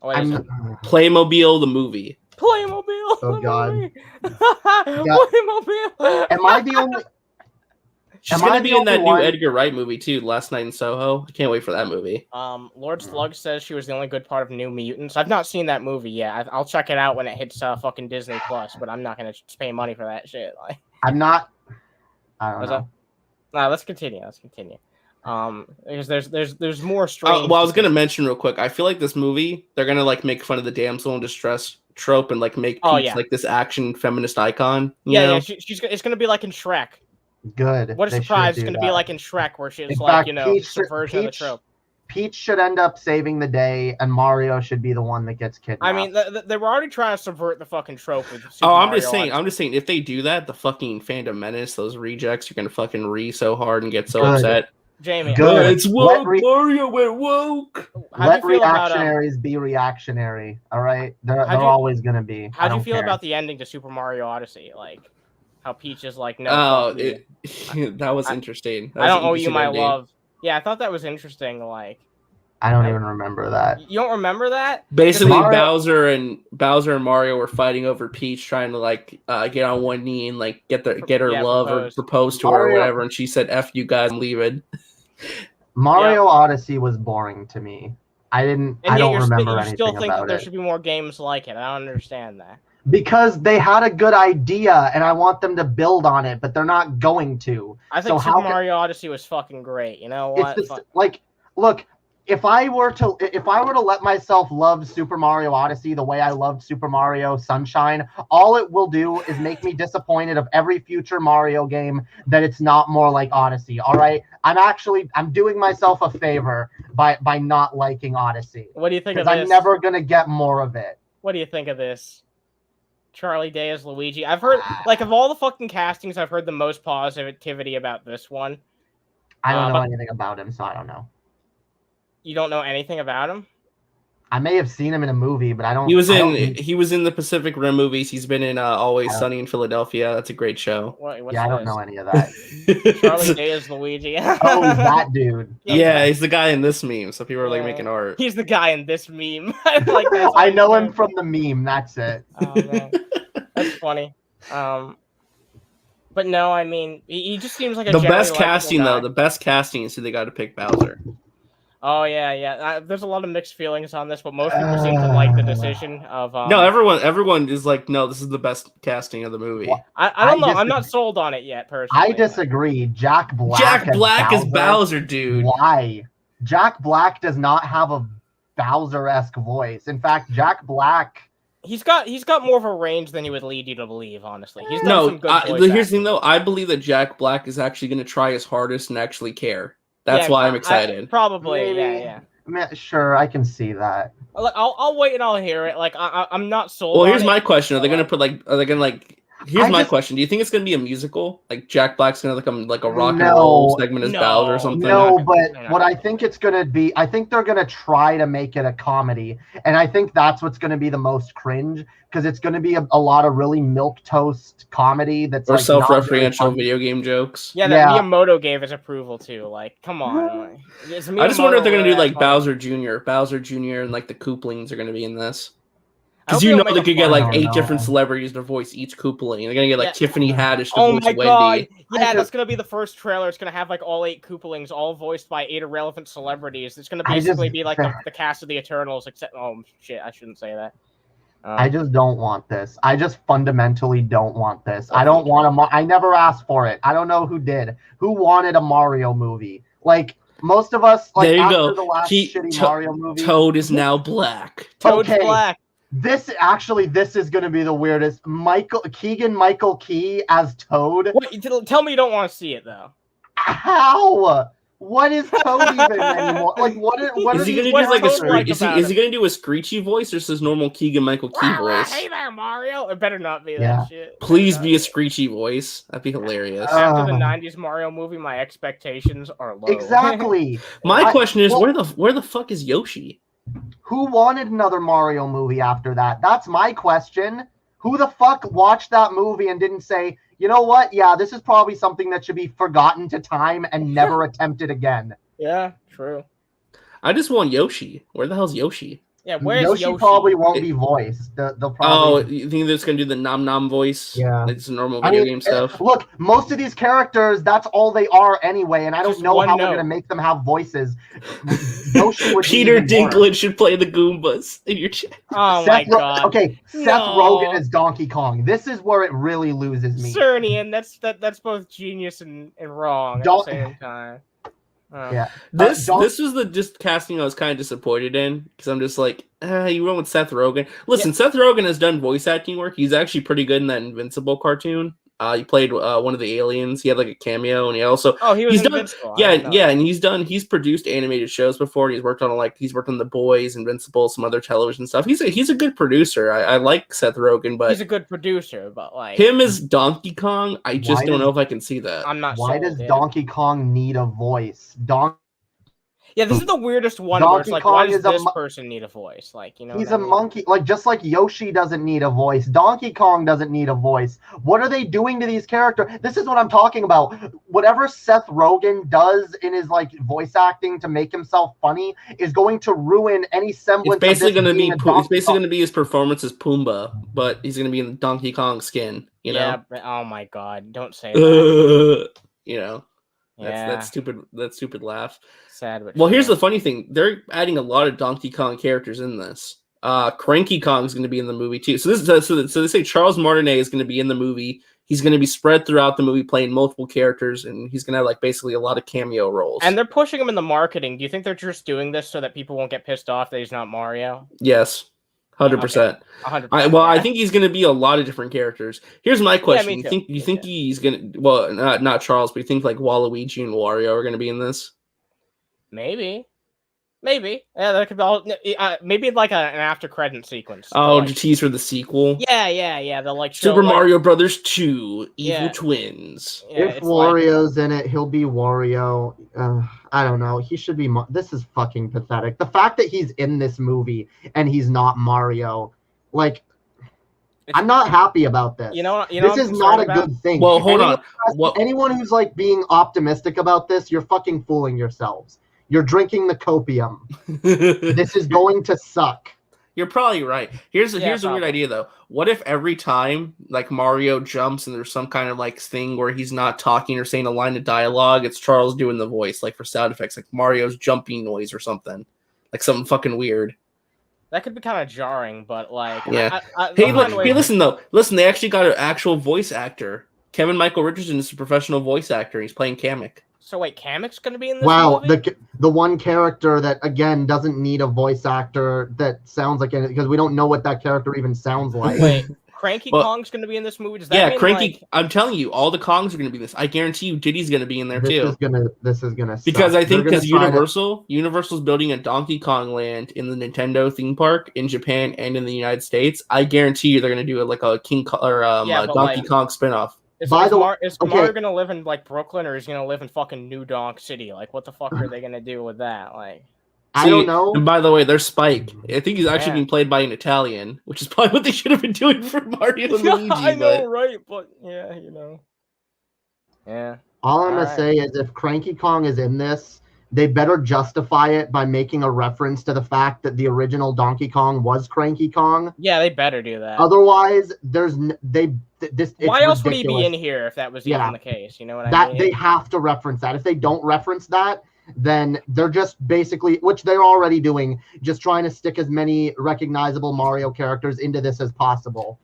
Playmobil the movie. Playmobil. Oh God. Playmobil. Am I the only? She's gonna be in that new Edgar Wright movie too, Last Night in Soho. I can't wait for that movie. Lord Slug says she was the only good part of New Mutants. I've not seen that movie yet. I'll check it out when it hits fucking Disney Plus, but I'm not gonna pay money for that shit. Like, I'm not. I don't know. Let's continue. Because there's more strange. Well, I was gonna mention real quick. I feel like this movie, they're gonna like make fun of the damsel in distress trope and like make Peach like this action feminist icon. You know? It's gonna be like in Shrek. Good. What a surprise! It's going to be like in Shrek, where she's like, subversion of the trope. Peach should end up saving the day, and Mario should be the one that gets kidnapped. I mean, they were already trying to subvert the fucking trope with Super I'm Mario just saying, if they do that, the fucking Phantom Menace, those rejects are going to fucking so hard and get so upset. Jamie, it's woke. Mario went woke. Let reactionaries be reactionary. All right, they're always going to be. How do you feel about the ending to Super Mario Odyssey? Like, how Peach is like, no. Oh, that was interesting. I don't owe you my love. Yeah, I thought that was interesting. Like, I don't even remember that. You don't remember that? Basically, Bowser and Mario were fighting over Peach, trying to like get on one knee and like get her love or propose to her or whatever, and she said, "F you guys, I'm leaving." Mario Odyssey was boring to me. I don't remember anything about it. You still think that there should be more games like it? I don't understand that. Because they had a good idea, and I want them to build on it, but they're not going to. I think Super Mario Odyssey was fucking great. You know what? Look, if I were to let myself love Super Mario Odyssey the way I loved Super Mario Sunshine, all it will do is make me disappointed of every future Mario game that it's not more like Odyssey. All right, I'm doing myself a favor by not liking Odyssey. What do you think of this? Because I'm never gonna get more of it. What do you think of this? Charlie Day as Luigi. I've heard, like, of all the fucking castings, I've heard the most positivity about this one. I don't know anything about him, so I don't know. You don't know anything about him? I may have seen him in a movie, but I don't. He was in the Pacific Rim movies. He's been in Always Sunny in Philadelphia. That's a great show. I don't know any of that. Charlie Day as Luigi. Oh, that dude. Yeah, he's the guy in this meme. So people are like making art. He's the guy in this meme. Like, I know him from the meme. That's it. Oh, man. That's funny. But no, I mean, he just seems like the best casting though. The best casting is who they got to pick Bowser. Oh yeah. There's a lot of mixed feelings on this, but most people seem to like the decision of. No, everyone is like, no, this is the best casting of the movie. I don't know. I'm not sold on it yet, personally. I disagree. Jack Black. Jack Black is Bowser, dude. Why? Jack Black does not have a Bowser-esque voice. In fact, Jack Black He's got more of a range than you would lead you to believe. Honestly, he's done some good voice here's the thing acting. though. I believe that Jack Black is actually going to try his hardest and actually care. That's why I'm excited. Probably, Maybe. yeah. Sure, I can see that. I'll wait and I'll hear it. Like I'm not sold. Well, on here's it, my question: Are they going to put like? Are they going to like? Here's my just- question: do you think it's going to be a musical? Like Jack Black's going to become like a rock and roll segment as Bowser or something? No, but what I think it's going to be, I think they're going to try to make it a comedy, and I think that's what's going to be the most cringe because it's going to be a lot of really milquetoast comedy that's Or like self-referential video game jokes. Yeah, that Miyamoto gave his approval to. Like, come on. Like, I just wonder if they're going to do like Bowser Jr. Bowser Jr. and like the Koopalings are going to be in this. Because you know they could get like 8 different celebrities to voice each Koopaling. They're gonna get like Tiffany Haddish to voice Wendy. God! Yeah, that's gonna be the first trailer. It's gonna have like all 8 Koopalings, all voiced by 8 irrelevant celebrities. It's gonna basically be like the cast of the Eternals, except shit, I shouldn't say that. I just don't want this. I just fundamentally don't want this. I don't want I never asked for it. I don't know who did. Who wanted a Mario movie? Like most of us, like there you after go. the last shitty Mario movie. Toad is now black. Toad's black. This is going to be the weirdest. Keegan Michael Key as Toad. Wait, tell me you don't want to see it though. How? What is Toad even anymore? Like what is he going to do like is he going to do a screechy voice or just his normal Keegan Michael Key voice? Hey there, Mario. It better not be that shit. Please be a screechy voice. That'd be hilarious. After the '90s Mario movie, my expectations are low. Exactly. My question is, where the fuck is Yoshi? Who wanted another Mario movie after that? That's my question. Who the fuck watched that movie and didn't say, you know what? Yeah, this is probably something that should be forgotten to time and never attempted again. Yeah, true. I just want Yoshi. Where the hell's Yoshi? Yeah, where's Yoshi? Probably won't be voiced. They'll probably... you think they're just gonna do the nom nom voice? Yeah, it's normal video game stuff. Look, most of these characters, that's all they are anyway, and I don't know how we're gonna make them have voices. Yoshi would Peter Dinklage should play the Goombas in your chat. Oh my god! Okay, Seth Rogen is Donkey Kong. This is where it really loses me. Cernian, that's both genius and wrong at the same time. This was the casting I was kind of disappointed in because I'm just like, you went with Seth Rogen. Listen, Seth Rogen has done voice acting work. He's actually pretty good in that Invincible cartoon. He played one of the aliens. He had like a cameo, and he also he's Invincible. And he's produced animated shows before. And he's worked on The Boys, Invincible, some other television stuff. He's a good producer. I like Seth Rogen, but he's a good producer. But like him as Donkey Kong, I just don't know if I can see that. I'm not. Why does Donkey Kong need a voice? Yeah, this is the weirdest one where it's like, why does this person need a voice? Like, you know, he's a monkey. Like, just like Yoshi doesn't need a voice, Donkey Kong doesn't need a voice. What are they doing to these characters? This is what I'm talking about. Whatever Seth Rogen does in his like voice acting to make himself funny is going to ruin any semblance. It's basically going to be his performance as Pumbaa, but he's going to be in the Donkey Kong skin. You know? Yeah. Oh my god! Don't say that. You know. That stupid laugh. Sad, but well, here's the funny thing: they're adding a lot of Donkey Kong characters in this. Cranky Kong is going to be in the movie too. So they say Charles Martinet is going to be in the movie. He's going to be spread throughout the movie, playing multiple characters, and he's going to have like basically a lot of cameo roles. And they're pushing him in the marketing. Do you think they're just doing this so that people won't get pissed off that he's not Mario? Yes. 100%. 100%. I think he's going to be a lot of different characters. Here's my question: you think he's going to? Well, not Charles, but you think like Waluigi and Wario are going to be in this? Maybe. Yeah, that could be all. Maybe like an after credit sequence. Oh, to tease for the sequel. Yeah. They'll like Super Mario Brothers 2: Evil Twins. Yeah, if Wario's in it, he'll be Wario. I don't know. He should be. This is fucking pathetic. The fact that he's in this movie and he's not Mario, like, I'm not happy about this. This is not a good thing. Well, hold on. Anyone who's like being optimistic about this, you're fucking fooling yourselves. You're drinking the copium. This is going to suck. You're probably right. Here's a weird idea though. What if every time like Mario jumps and there's some kind of like thing where he's not talking or saying a line of dialogue, it's Charles doing the voice, like for sound effects, like Mario's jumping noise or something, like something fucking weird. That could be kind of jarring, but like, yeah. Hey, listen though. Listen, they actually got an actual voice actor. Kevin Michael Richardson is a professional voice actor. He's playing Kamek. So wait, Kamek's gonna be in this Wow, movie? the one character that again doesn't need a voice actor that sounds like it because we don't know what that character even sounds like. Wait, Cranky Well, Kong's gonna be in this movie? Does that mean Cranky. like... I'm telling you, all the Kongs are going to be in this. I guarantee you, Diddy's going to be in there This too. is gonna Because suck. I think They're gonna try Universal's building a Donkey Kong land in the Nintendo theme park in Japan and in the United States. I guarantee you they're going to do it like a Donkey Kong spinoff. Is Mario gonna live in like Brooklyn, or is he gonna live in fucking New Donk City? Like, what the fuck are they gonna do with that? Like, I don't know. And by the way, there's Spike. I think he's actually being played by an Italian, which is probably what they should have been doing for Mario and Luigi. I know, right? But yeah, you know. Yeah. All I'm gonna say is if Cranky Kong is in this, they better justify it by making a reference to the fact that the original Donkey Kong was Cranky Kong. Yeah, they better do that. Otherwise, Why else would he be in here if that was even the case? You know what I mean? They have to reference that. If they don't reference that, then they're just basically, which they're already doing, just trying to stick as many recognizable Mario characters into this as possible.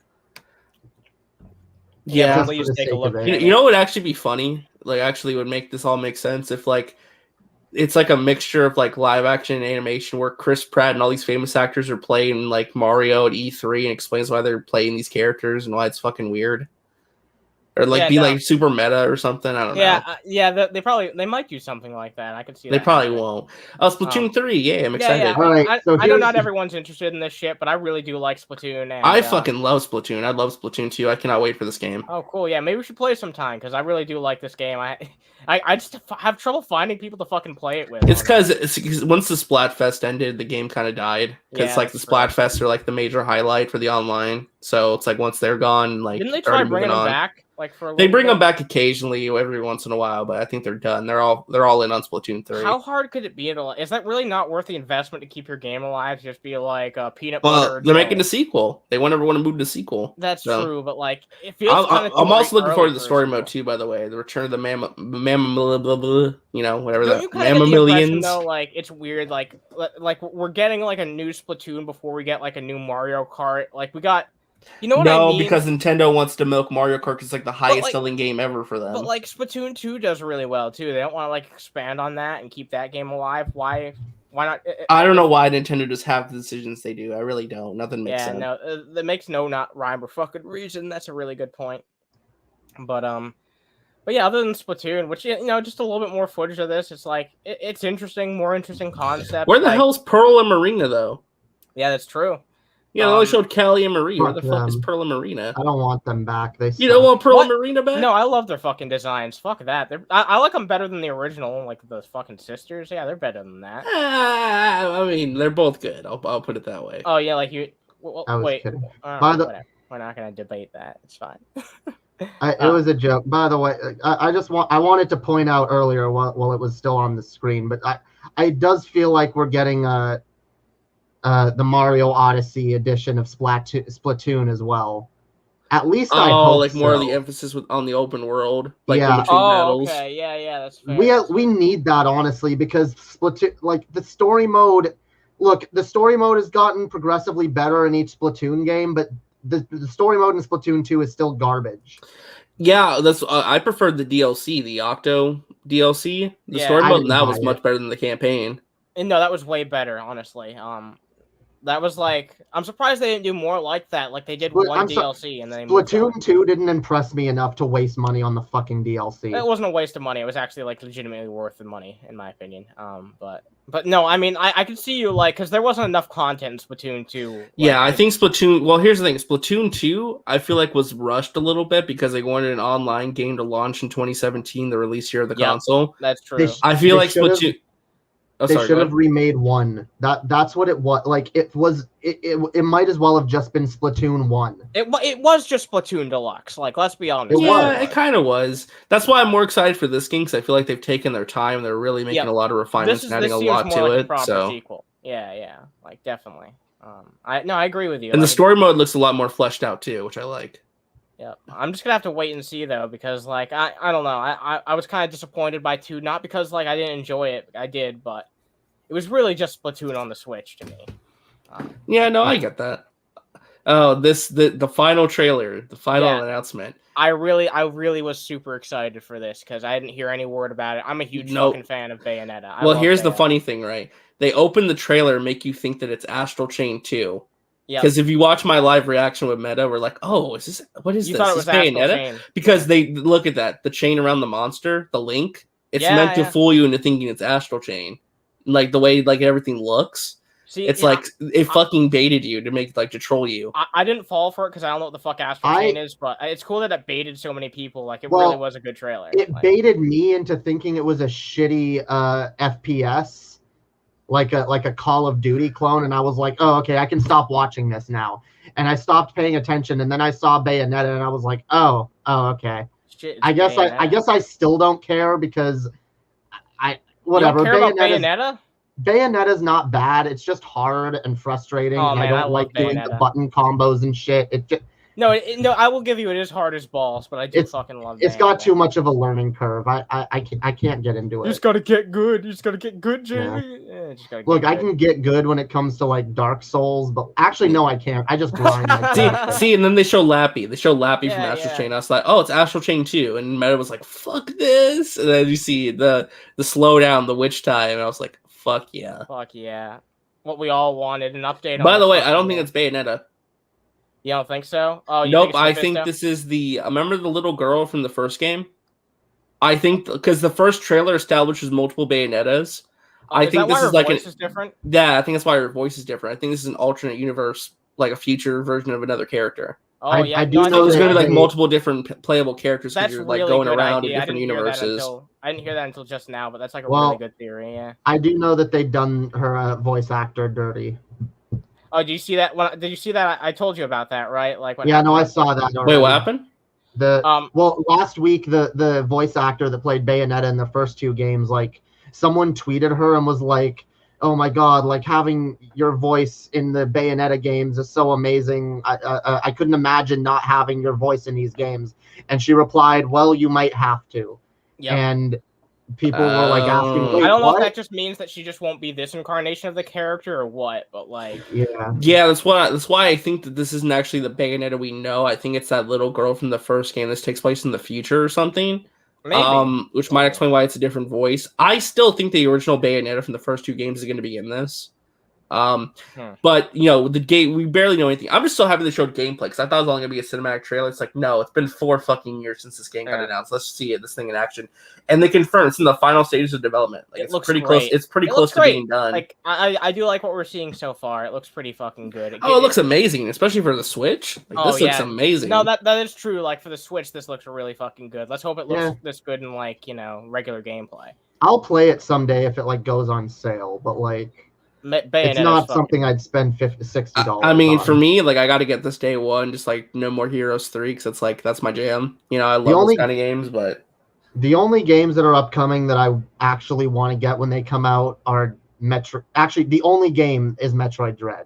Yeah, please take a look. You know what would actually be funny? Like, actually would make this all make sense if like it's like a mixture of like live action and animation where Chris Pratt and all these famous actors are playing like Mario at E3 and explains why they're playing these characters and why it's fucking weird. Or like like super meta or something. I don't know. They might do something like that. I could see. They probably won't. Splatoon 3. Yeah, I'm excited. Yeah. All right, I know not everyone's interested in this shit, but I really do like Splatoon. And, I fucking love Splatoon. I love Splatoon 2. I cannot wait for this game. Oh, cool. Yeah, maybe we should play sometime because I really do like this game. I just have trouble finding people to fucking play it with. It's because once the Splatfest ended, the game kind of died. Because like the Splatfest are like the major highlight for the online. So it's like once they're gone, like didn't they try bringing them back? Like they bring them back occasionally, every once in a while, but I think they're done. They're all in on Splatoon 3. How hard could it be? Is that really not worth the investment to keep your game alive? Just be like peanut butter. Well, they're making a sequel. They never want to move to sequel. That's true, but like it feels kind of. I'm also looking forward to the story mode too. By the way, the return of the whatever that Mamma Millions. Though, like it's weird. Like we're getting like a new Splatoon before we get like a new Mario Kart. Like we got. You know what I mean? No, because Nintendo wants to milk Mario Kart. It's like the highest selling game ever for them. But like Splatoon 2 does really well too. They don't want to like expand on that and keep that game alive. Why not? I don't know why Nintendo just have the decisions they do. I really don't. Nothing makes sense. Yeah, no, that makes no rhyme or fucking reason. That's a really good point. But yeah, other than Splatoon, which just a little bit more footage of this. It's like it's interesting, more interesting concept. Where the hell's Pearl and Marina though? Yeah, that's true. Yeah, they only showed Callie and Marie. Where the fuck is Pearl and Marina? I don't want them back. You don't want Pearl and Marina back? No, I love their fucking designs. Fuck that. I like them better than the original, like the fucking sisters. Yeah, they're better than that. I mean, they're both good. I'll put it that way. Oh yeah, like you. Wait. Kidding. Whatever. We're not gonna debate that. It's fine. It was a joke. By the way, I wanted to point out earlier while it was still on the screen, but it does feel like we're getting the Mario Odyssey edition of Splatoon as well. At least I hope like more so. of the emphasis on the open world, like yeah. between battles. Okay, yeah, that's fair. We need that honestly because Splatoon, like the story mode. Look, the story mode has gotten progressively better in each Splatoon game, but the story mode in Splatoon 2 is still garbage. Yeah, that's I preferred the DLC, the Octo DLC. The story mode in that was much better than the campaign. And no, that was way better, honestly. That was like, I'm surprised they didn't do more like that. Like they did one DLC and then Splatoon 2 didn't impress me enough to waste money on the fucking DLC. It wasn't a waste of money. It was actually like legitimately worth the money, in my opinion. But no, I mean, I could see you like because there wasn't enough content in Splatoon 2. Yeah, I think Splatoon. Well, here's the thing: Splatoon 2, I feel like was rushed a little bit because they wanted an online game to launch in 2017, the release year of the console. That's true. I feel like Splatoon. They should have remade 1. That's what it was. Like it might as well have just been Splatoon 1. It was just Splatoon Deluxe. Like let's be honest. It kind of was. That's why I'm more excited for this game because I feel like they've taken their time. They're really making a lot of refinements and adding a lot to it. So sequel. Yeah, like definitely. I agree with you. And the story mode looks a lot more fleshed out too, which I like. Yeah, I'm just gonna have to wait and see though because like I don't know. I was kind of disappointed by 2, not because like I didn't enjoy it. I did, but it was really just Splatoon on the Switch to me. Yeah, no, I get that. Oh, the final trailer, the final announcement. I really was super excited for this because I didn't hear any word about it. I'm a huge fucking fan of Bayonetta. Well, here's the funny thing, right? They open the trailer and make you think that it's Astral Chain 2. Because if you watch my live reaction with Meta, we're like, oh, what is this? You thought it was Astral Chain. Because they look at that, the chain around the monster, the link, it's meant to fool you into thinking it's Astral Chain. Like the way like everything looks. See, it's like it fucking baited you to make to troll you. I didn't fall for it because I don't know what the fuck Astral Chain is, but it's cool that it baited so many people. Like it really was a good trailer. It baited me into thinking it was a shitty FPS, like a Call of Duty clone, and I was like, oh, okay, I can stop watching this now. And I stopped paying attention, and then I saw Bayonetta, and I was like, oh, okay. Shit, I guess I still don't care because whatever. You don't care about Bayonetta? Bayonetta's not bad. It's just hard and frustrating, and I don't like doing the button combos and shit. No, I will give you it is hard as balls, but I do fucking love it. It's got too much of a learning curve. I can't get into it. You just gotta get good. You just gotta get good, Jamie. Yeah. Look, I can get good when it comes to like Dark Souls, but actually no, I can't. I just grind. see, and then they show Lappy. They show Lappy from Astral Chain. I was like, oh, it's Astral Chain 2, and Meta was like, fuck this. And then you see the slowdown, the witch tie, and I was like, fuck yeah. Fuck yeah. What we all wanted, an update on. By the way, I don't think it's Bayonetta. You don't think so? Oh, nope. I think this is remember the little girl from the first game? I think because the first trailer establishes multiple Bayonettas. I think this is like voice is different. Yeah, I think that's why her voice is different. I think this is an alternate universe, like a future version of another character. Oh yeah, I do know there's going to be like multiple different playable characters because you're like going around in different universes. I didn't hear that until just now, but that's like a really good theory. Yeah, I do know that they've done her voice actor dirty. Oh, did you see that? Did you see that? I told you about that, right? Like, I saw that. Already. Wait, what happened? Last week, the voice actor that played Bayonetta in the first two games, like, someone tweeted her and was like, "Oh my god, like having your voice in the Bayonetta games is so amazing. I couldn't imagine not having your voice in these games." And she replied, "Well, you might have to." Yep. And people were like asking, I don't know if that just means that she just won't be this incarnation of the character or what, but like yeah, that's why I think that this isn't actually the Bayonetta we know. I think it's that little girl from the first game. This takes place in the future or something. Maybe. Which might explain why it's a different voice. I still think the original Bayonetta from the first two games is going to be in this. But the game, we barely know anything. I'm just so happy they showed gameplay because I thought it was only gonna be a cinematic trailer. It's like, no, it's been 4 fucking years since this game got announced. Let's see this thing in action. And they confirm it's in the final stages of development. Like, it's pretty close. It's pretty close to being done. Like I do like what we're seeing so far. It looks pretty fucking good. It looks amazing, especially for the Switch. This looks amazing. No, that is true. Like for the Switch, this looks really fucking good. Let's hope it looks this good in like regular gameplay. I'll play it someday if it like goes on sale, but like. It's not something I'd spend $60. I mean, for me, like I got to get this day one, just like No More Heroes 3, because it's like that's my jam. I love those kind of games, but the only games that are upcoming that I actually want to get when they come out are Metro. Actually, the only game is Metroid Dread.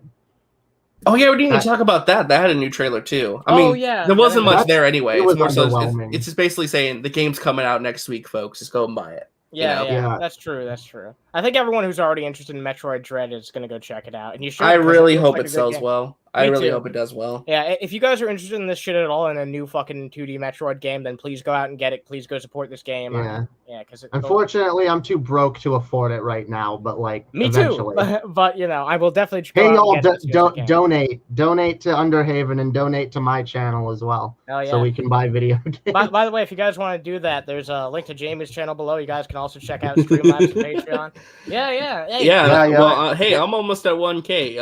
Oh yeah, we didn't even talk about that. That had a new trailer too. I mean, there wasn't much there anyway. It's more so it's just basically saying the game's coming out next week, folks. Just go and buy it. Yeah, that's true. That's true. I think everyone who's already interested in Metroid Dread is going to go check it out. And you should. I really hope it sells well. I really hope it does well. Yeah, if you guys are interested in this shit at all in a new fucking 2D Metroid game, then please go out and get it. Please go support this game. Yeah, because unfortunately, I'm too broke to afford it right now. But like, me eventually. Too. But I will definitely. Hey, y'all, donate to Underhaven and donate to my channel as well. Oh, yeah. So we can buy video games. By the way, if you guys want to do that, there's a link to Jamie's channel below. You guys can also check out Streamlabs and Patreon. Yeah. Well, hey, I'm almost at 1K.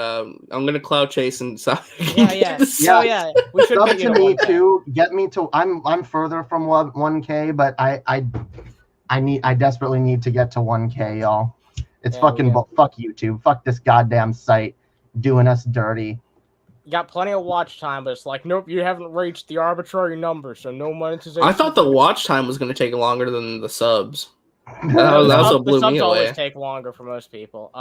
I'm gonna cloud chase and yeah. We should get to me too. Get me to. I'm further from 1K, but I desperately need to get to 1K, y'all. It's fuck YouTube. Fuck this goddamn site doing us dirty. You got plenty of watch time, but it's like, nope, you haven't reached the arbitrary number, so no monetization. I thought the watch time was going to take longer than the subs. That also blew me away. The subs always take longer for most people.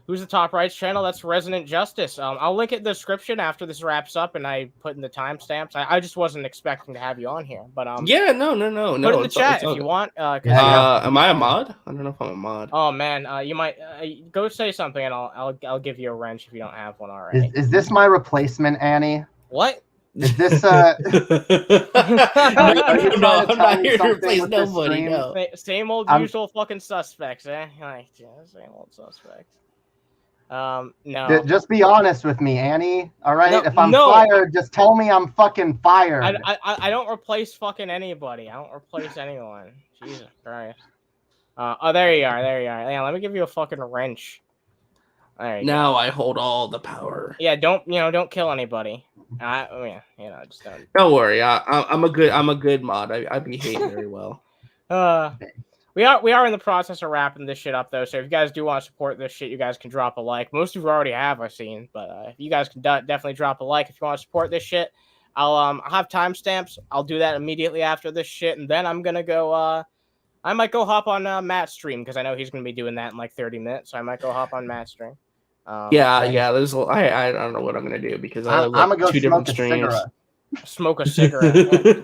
Who's the top rights channel? That's ResonantJustice. I'll link it in the description after this wraps up, and I put in the timestamps. I just wasn't expecting to have you on here, but no. Put it in the chat if you want. Am I a mod? I don't know if I'm a mod. Oh man, you might go say something, and I'll give you a wrench if you don't have one already. Is this my replacement, Annie? What? Is this I'm you trying to tell not me here to something replace with this nobody. stream? No. Same old I'm- usual fucking suspects, eh? Like, yeah, same old suspects. No. Just be honest with me, Annie. All right. No, If I'm no. fired, just tell me I'm fucking fired. I don't replace fucking anybody. I don't replace anyone. Jesus Christ. Oh, there you are. There you are. Yeah, let me give you a fucking wrench. There you Now go. I hold all the power. Yeah, don't kill anybody. Yeah, just don't. Don't worry. I'm a good mod. I behave very well. We are in the process of wrapping this shit up though. So if you guys do want to support this shit, you guys can drop a like. Most of you already have, I've seen, but if you guys can definitely drop a like if you want to support this shit. I'll have timestamps. I'll do that immediately after this shit, and then I'm gonna go. I might go hop on Matt's stream because I know he's gonna be doing that in like 30 minutes. So I might go hop on Matt's stream. Yeah. There's I don't know what I'm gonna do because I have like, I'm gonna go two different smoke a streams. cigarette. Smoke a cigarette.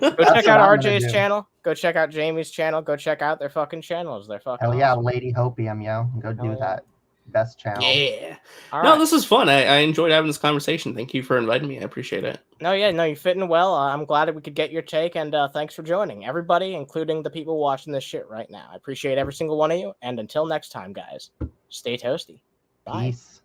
Go check what out I'm gonna RJ's do. channel. Go check out Jamie's channel. Go check out their fucking channels. They're fucking Hell yeah, awesome. Lady Hopium, yo. Go do Hell yeah. that. Best channel. Yeah. All No, right. this is fun. I enjoyed having this conversation. Thank you for inviting me. I appreciate it. No, you're fitting well. I'm glad that we could get your take, and thanks for joining, everybody, including the people watching this shit right now. I appreciate every single one of you, and until next time, guys, stay toasty. Bye. Peace.